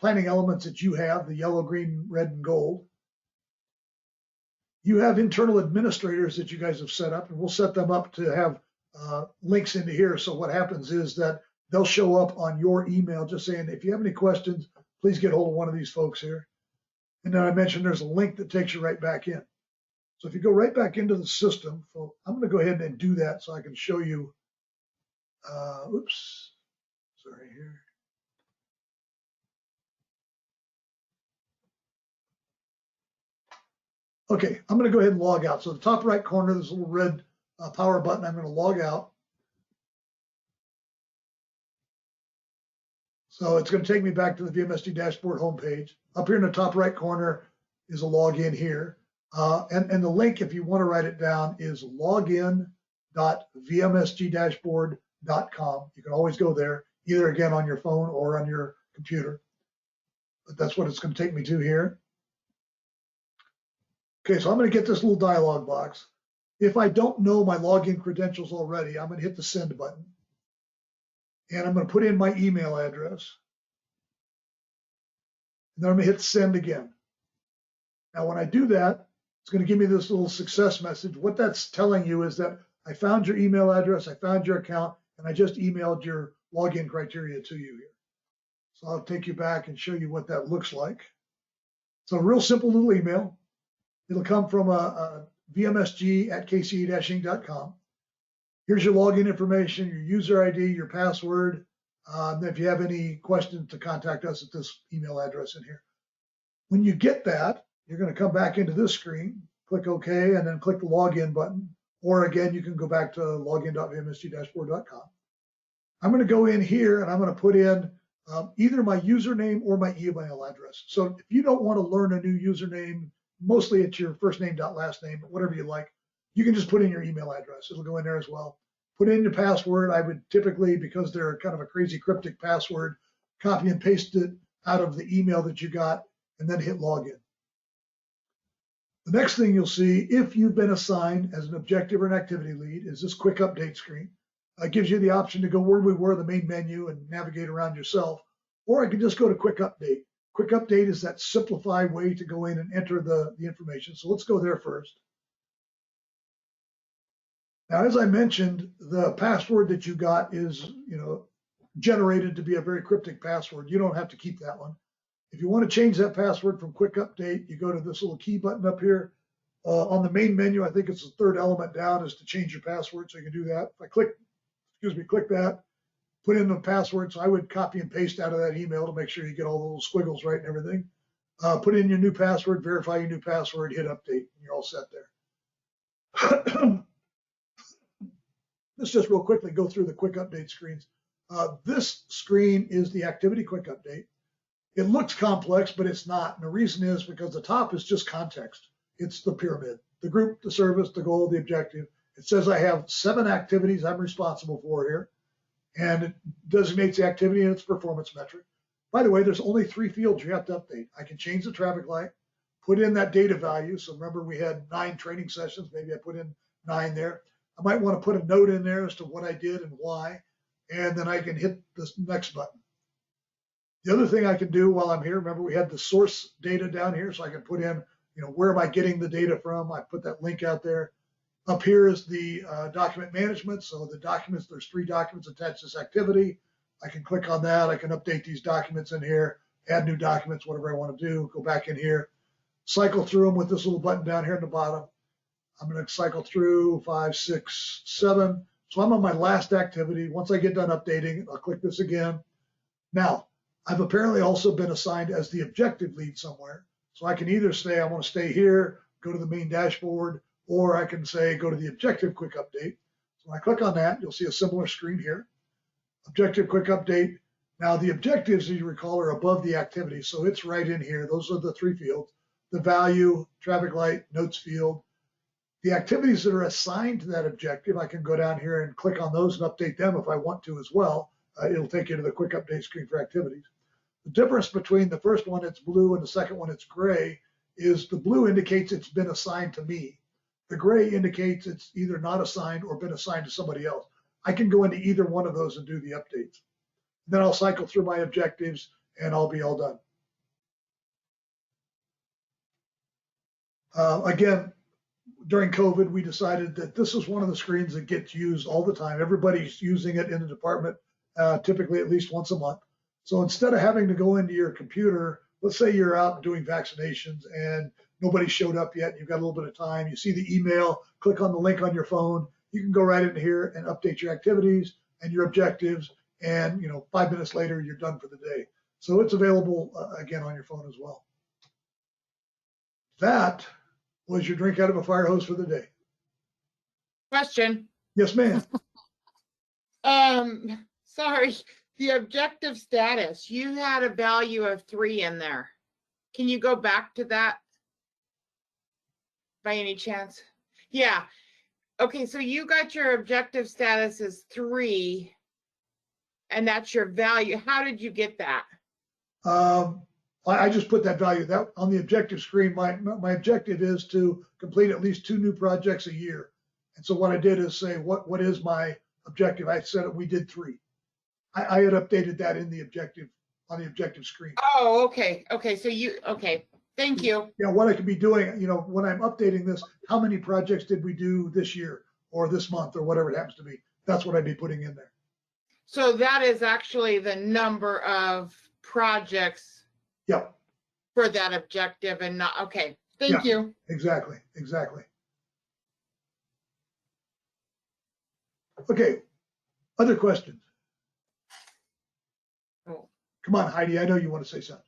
planning elements that you have: the yellow, green, red, and gold. You have internal administrators that you guys have set up, and we'll set them up to have links into here. So what happens is that they'll show up on your email just saying, if you have any questions, please get hold of one of these folks here. And then I mentioned there's a link that takes you right back in. So if you go right back into the system, so I'm going to go ahead and do that so I can show you. Oops, sorry here. Okay, I'm going to go ahead and log out. So the top right corner, there's a little red power button. I'm going to log out. So it's going to take me back to the VMSG dashboard homepage. Up here in the top right corner is a login here. And the link, if you want to write it down, is login.vmsgdashboard.com. You can always go there, either again on your phone or on your computer. But that's what it's going to take me to here. Okay, so I'm going to get this little dialog box. If I don't know my login credentials already, I'm going to hit the send button. And I'm going to put in my email address. And then I'm going to hit send again. Now, when I do that, it's going to give me this little success message. What that's telling you is that I found your email address, I found your account, and I just emailed your login criteria to you here. So I'll take you back and show you what that looks like. It's a real simple little email. It'll come from a vmsg@kce-inc.com. Here's your login information, your user ID, your password. If you have any questions, to contact us at this email address in here. When you get that, you're going to come back into this screen, click OK, and then click the login button. Or again, you can go back to login.vmsgdashboard.com. I'm going to go in here and I'm going to put in either my username or my email address. So if you don't want to learn a new username, mostly it's your first name dot last name, whatever you like, you can just put in your email address. It'll go in there as well. Put in your password. I would typically, because they're kind of a crazy cryptic password, copy and paste it out of the email that you got and then hit login. The next thing you'll see, if you've been assigned as an objective or an activity lead, is this quick update screen. It gives you the option to go where we were, the main menu, and navigate around yourself. Or I can just go to quick update. Quick update is that simplified way to go in and enter the information. So let's go there first. Now, as I mentioned, the password that you got is, generated to be a very cryptic password. You don't have to keep that one. If you want to change that password from quick update, you go to this little key button up here. On the main menu, I think it's the third element down is to change your password. So you can do that. If I click that, put in the password. So I would copy and paste out of that email to make sure you get all the little squiggles right and everything. Put in your new password, verify your new password, hit update, and you're all set there. Let's just real quickly go through the quick update screens. This screen is the activity quick update. It looks complex, but it's not. And the reason is because the top is just context. It's the pyramid, the group, the service, the goal, the objective. It says I have 7 activities I'm responsible for here, and it designates the activity and its performance metric. By the way, there's only 3 fields you have to update. I can change the traffic light, put in that data value. So remember we had 9 training sessions. Maybe I put in 9 there. I might want to put a note in there as to what I did and why, and then I can hit this next button. The other thing I can do while I'm here, remember we had the source data down here, so I can put in, where am I getting the data from? I put that link out there. Up here is the document management. So the documents, there's 3 documents attached to this activity. I can click on that. I can update these documents in here, add new documents, whatever I want to do, go back in here, cycle through them with this little button down here in the bottom. I'm going to cycle through 5, 6, 7. So I'm on my last activity. Once I get done updating, I'll click this again. Now, I've apparently also been assigned as the objective lead somewhere. So I can either say I want to stay here, go to the main dashboard, or I can say go to the objective quick update. So when I click on that, you'll see a similar screen here. Objective quick update. Now the objectives, as you recall, are above the activity. So it's right in here. Those are the 3 fields. The value, traffic light, notes field. The activities that are assigned to that objective, I can go down here and click on those and update them if I want to as well. It'll take you to the quick update screen for activities. The difference between the first one, it's blue, and the second one, it's gray, is the blue indicates it's been assigned to me. The gray indicates it's either not assigned or been assigned to somebody else. I can go into either one of those and do the updates. Then I'll cycle through my objectives and I'll be all done. Again, during COVID, we decided that this is one of the screens that gets used all the time. Everybody's using it in the department, typically at least once a month. So instead of having to go into your computer, let's say you're out doing vaccinations and nobody showed up yet, and you've got a little bit of time, you see the email, click on the link on your phone, you can go right in here and update your activities and your objectives, and 5 minutes later, you're done for the day. So it's available, again, on your phone as well. That was your drink out of a fire hose for the day. Question. Yes, ma'am. Sorry, the objective status, you had a value of 3 in there. Can you go back to that by any chance? Yeah. Okay, so you got your objective status as 3, and that's your value. How did you get that? I just put that value that on the objective screen. My objective is to complete at least 2 new projects a year. And so what I did is say, what is my objective? I said we did 3. I had updated that in the objective, on the objective screen. Oh, okay. Okay. So okay. Thank you. Yeah. What I could be doing, when I'm updating this, how many projects did we do this year or this month or whatever it happens to be? That's what I'd be putting in there. So that is actually the number of projects. Yep. For that objective and not, okay. Thank you. Exactly. Exactly. Okay. Other questions? Oh. Come on, Heidi. I know you want to say something.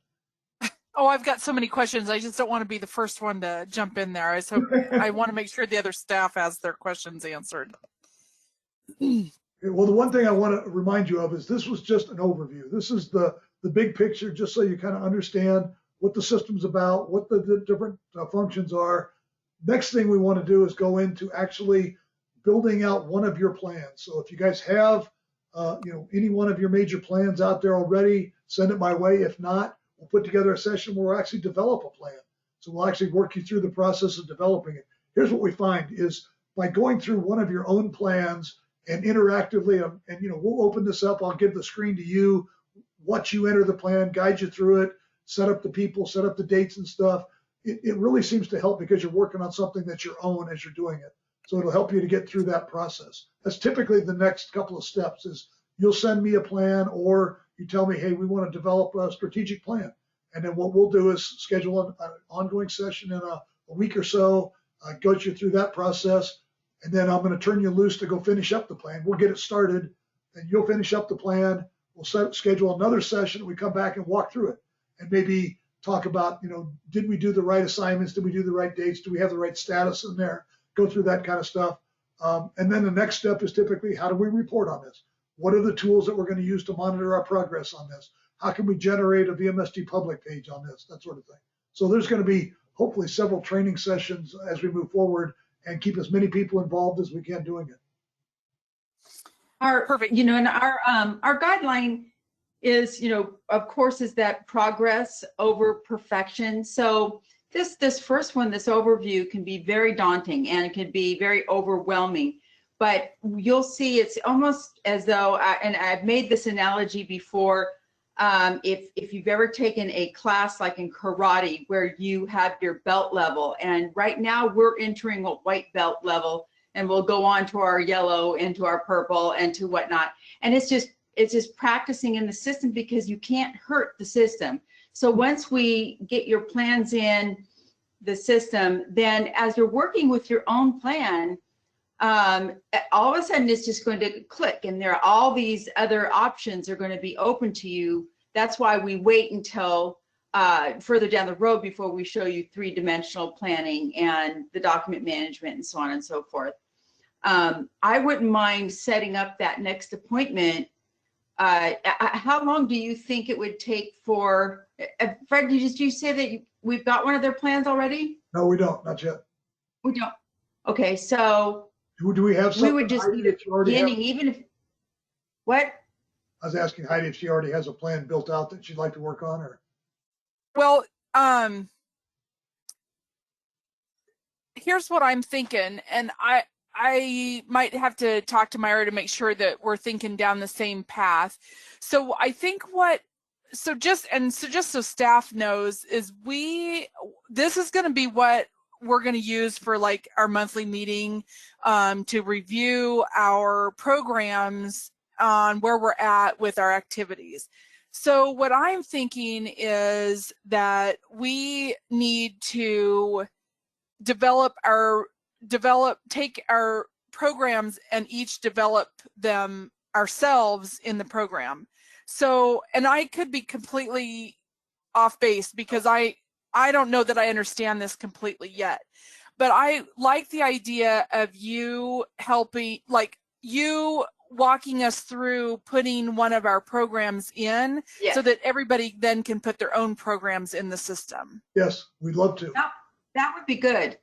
Oh, I've got so many questions. I just don't want to be the first one to jump in there. I want to make sure the other staff has their questions answered. Well, the one thing I want to remind you of is this was just an overview. This is the the big picture, just so you kind of understand what the system's about, what the different functions are. Next thing we want to do is go into actually building out one of your plans. So if you guys have, any one of your major plans out there already, send it my way. If not, we'll put together a session where we'll actually develop a plan. So we'll actually work you through the process of developing it. Here's what we find is by going through one of your own plans and interactively, we'll open this up. I'll give the screen to you, watch you enter the plan, guide you through it, set up the people, set up the dates and stuff. It really seems to help because you're working on something that's your own as you're doing it. So it'll help you to get through that process. That's typically the next couple of steps is you'll send me a plan or you tell me, hey, we want to develop a strategic plan. And then what we'll do is schedule an ongoing session in a week or so, go you through that process. And then I'm going to turn you loose to go finish up the plan. We'll get it started and you'll finish up the plan. We'll schedule another session. We come back and walk through it and maybe talk about, did we do the right assignments? Did we do the right dates? Do we have the right status in there? Go through that kind of stuff. And then the next step is typically, how do we report on this? What are the tools that we're going to use to monitor our progress on this? How can we generate a VMSG public page on this? That sort of thing. So there's going to be hopefully several training sessions as we move forward and keep as many people involved as we can doing it. Perfect. And our guideline is, of course, is that progress over perfection. So this first one, this overview can be very daunting and it can be very overwhelming, but you'll see it's almost as though, and I've made this analogy before, if you've ever taken a class like in karate where you have your belt level, and right now we're entering a white belt level and we'll go on to our yellow, into our purple and to whatnot. And it's just practicing in the system because you can't hurt the system. So once we get your plans in the system, then as you're working with your own plan, all of a sudden it's just going to click and there are all these other options are going to be open to you. That's why we wait until further down the road before we show you three-dimensional planning and the document management and so on and so forth. I wouldn't mind setting up that next appointment. How long do you think it would take for, Fred, did you say that we've got one of their plans already? No, we don't, not yet. We don't. Okay, so Do we have something? we would just need a beginning, even if, what? I was asking Heidi if she already has a plan built out that she'd like to work on, or. Well, here's what I'm thinking, and I might have to talk to Myra to make sure that we're thinking down the same path. So I think just so staff knows is this is going to be what we're going to use for like our monthly meeting to review our programs on where we're at with our activities. So what I'm thinking is that we need to take our programs and each develop them ourselves in the program. So, and I could be completely off base because I don't know that I understand this completely yet, but I like the idea of you helping, like you walking us through putting one of our programs in. Yes. So that everybody then can put their own programs in the system. Yes, we'd love to. That would be good.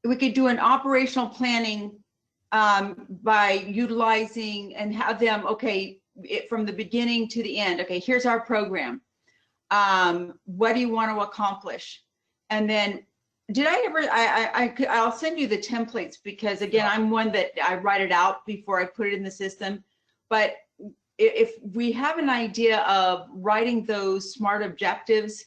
We could do an operational planning by utilizing and have them, okay, from the beginning to the end. Okay, here's our program. What do you want to accomplish? And then, did I ever, I'll send you the templates because again, I'm one that I write it out before I put it in the system. But if we have an idea of writing those SMART objectives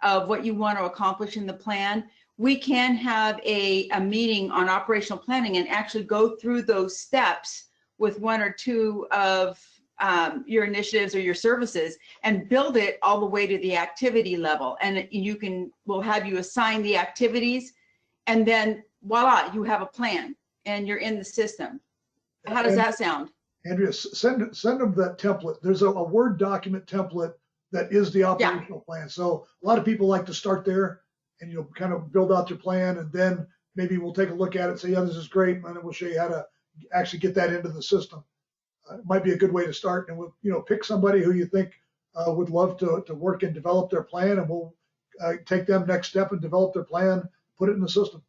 of what you want to accomplish in the plan, we can have a meeting on operational planning and actually go through those steps with one or two of your initiatives or your services and build it all the way to the activity level. And we'll have you assign the activities and then voila, you have a plan and you're in the system. How does that sound? Andrea, send them that template. There's a Word document template that is the operational plan. So a lot of people like to start there and kind of build out your plan, and then maybe we'll take a look at it and say, yeah, this is great, and then we'll show you how to actually get that into the system. It might be a good way to start, and we'll pick somebody who you think would love to work and develop their plan, and we'll take them next step and develop their plan, put it in the system.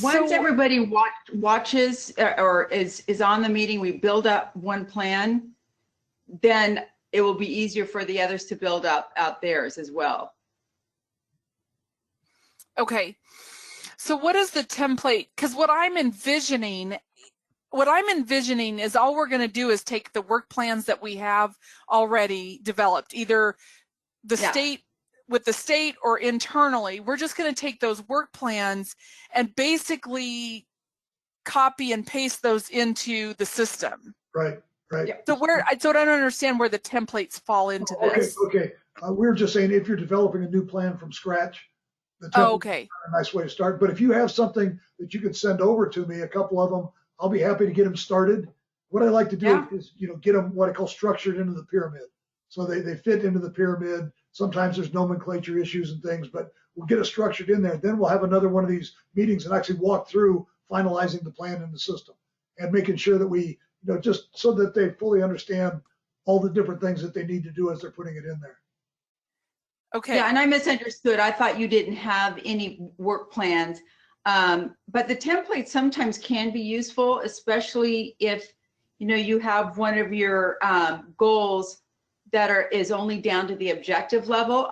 Once everybody watches or is on the meeting, we build up one plan, then it will be easier for the others to build up out theirs as well. Okay. So what is the template? Because what I'm envisioning is all we're going to do is take the work plans that we have already developed, either the state with the state or internally. We're just going to take those work plans and basically copy and paste those into the system. Right. Yeah. So I don't understand where the templates fall into this. Okay. We were just saying if you're developing a new plan from scratch, the template is a nice way to start. But if you have something that you could send over to me, a couple of them, I'll be happy to get them started. What I like to do is, get them what I call structured into the pyramid. So they fit into the pyramid. Sometimes there's nomenclature issues and things, but we'll get it structured in there. Then we'll have another one of these meetings and actually walk through finalizing the plan in the system and making sure that we, just so that they fully understand all the different things that they need to do as they're putting it in there. Okay. Yeah, and I misunderstood. I thought you didn't have any work plans. But the templates sometimes can be useful, especially if, you have one of your goals that is only down to the objective level.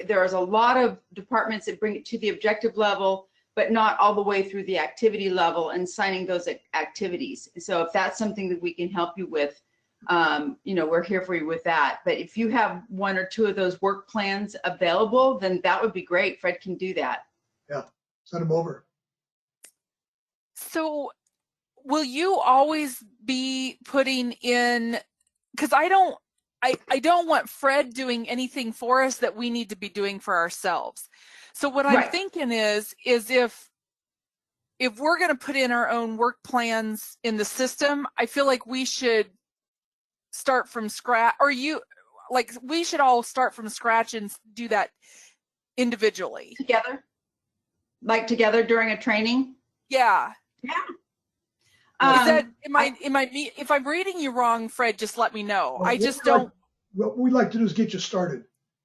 There's a lot of departments that bring it to the objective level, but not all the way through the activity level and signing those activities. So if that's something that we can help you with, we're here for you with that. But if you have one or two of those work plans available, then that would be great. Fred can do that. Yeah, send them over. So will you always be putting in, because I don't want Fred doing anything for us that we need to be doing for ourselves. So what I'm thinking is if we're going to put in our own work plans in the system, I feel like we should start from scratch, or we should all start from scratch and do that individually. Together? Like together during a training? Yeah. Yeah. If I'm reading you wrong, Fred, just let me know. I just don't. What we'd like to do is get you started.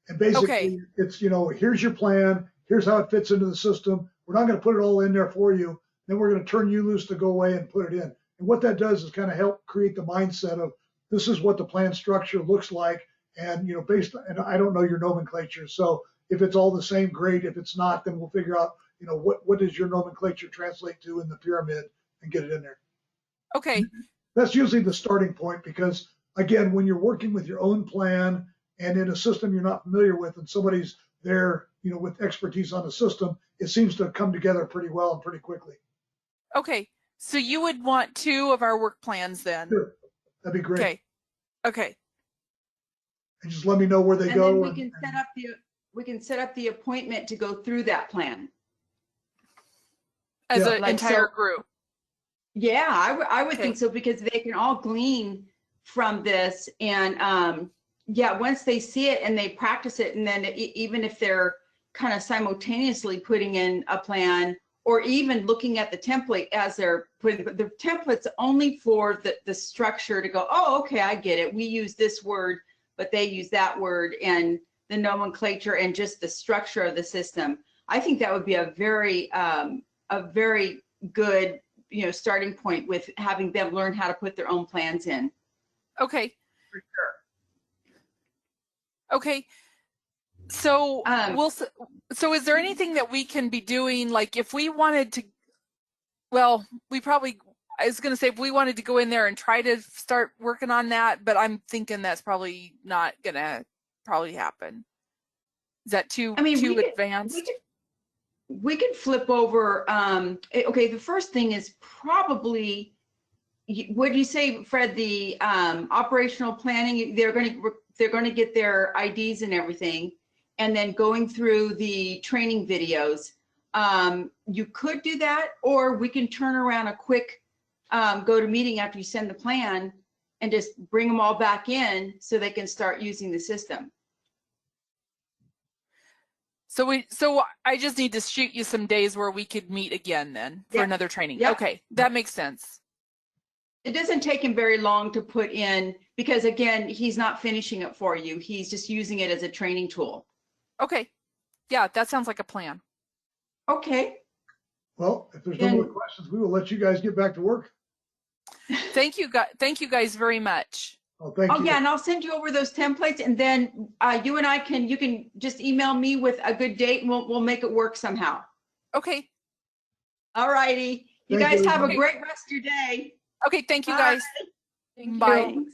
And basically it's, here's your plan. Here's how it fits into the system. We're not going to put it all in there for you. Then we're going to turn you loose to go away and put it in. And what that does is kind of help create the mindset of this is what the plan structure looks like. And, and I don't know your nomenclature. So if it's all the same, great. If it's not, then we'll figure out, what does your nomenclature translate to in the pyramid and get it in there. Okay. That's usually the starting point because, again, when you're working with your own plan and in a system you're not familiar with and somebody's there, with expertise on the system, it seems to come together pretty well and pretty quickly. Okay. So you would want 2 of our work plans then? Sure. That'd be great. Okay. And just let me know where they go. Then we can set up the appointment to go through that plan. As an entire group. Yeah, I would think so because they can all glean from this and once they see it and they practice it, and then even if they're kind of simultaneously putting in a plan or even looking at the template as they're putting the template's only for the structure to go, oh, okay, I get it. We use this word, but they use that word, and the nomenclature and just the structure of the system. I think that would be a very good, starting point with having them learn how to put their own plans in. Okay. For sure. Okay. So so is there anything that we can be doing, like if we wanted to, I was going to say if we wanted to go in there and try to start working on that, but I'm thinking that's probably not going to happen. Is that too advanced? We could flip over. The first thing is probably, what do you say, Fred, the operational planning, they're going to get their IDs and everything, and then going through the training videos. You could do that, or we can turn around a quick go to meeting after you send the plan and just bring them all back in so they can start using the system. So I just need to shoot you some days where we could meet again then for another training. Okay, that makes sense. It doesn't take him very long to put in, because again, he's not finishing it for you. He's just using it as a training tool. Okay. Yeah, that sounds like a plan. Okay. Well, if there's no more questions, we will let you guys get back to work. Thank you guys very much. Oh, thank you. Oh, yeah, and I'll send you over those templates, and then you and I you can just email me with a good date, and we'll make it work somehow. Okay. All righty. You Thank guys you, have a everybody. great rest of your day. Okay, thank you Bye. guys. Thank Bye. you.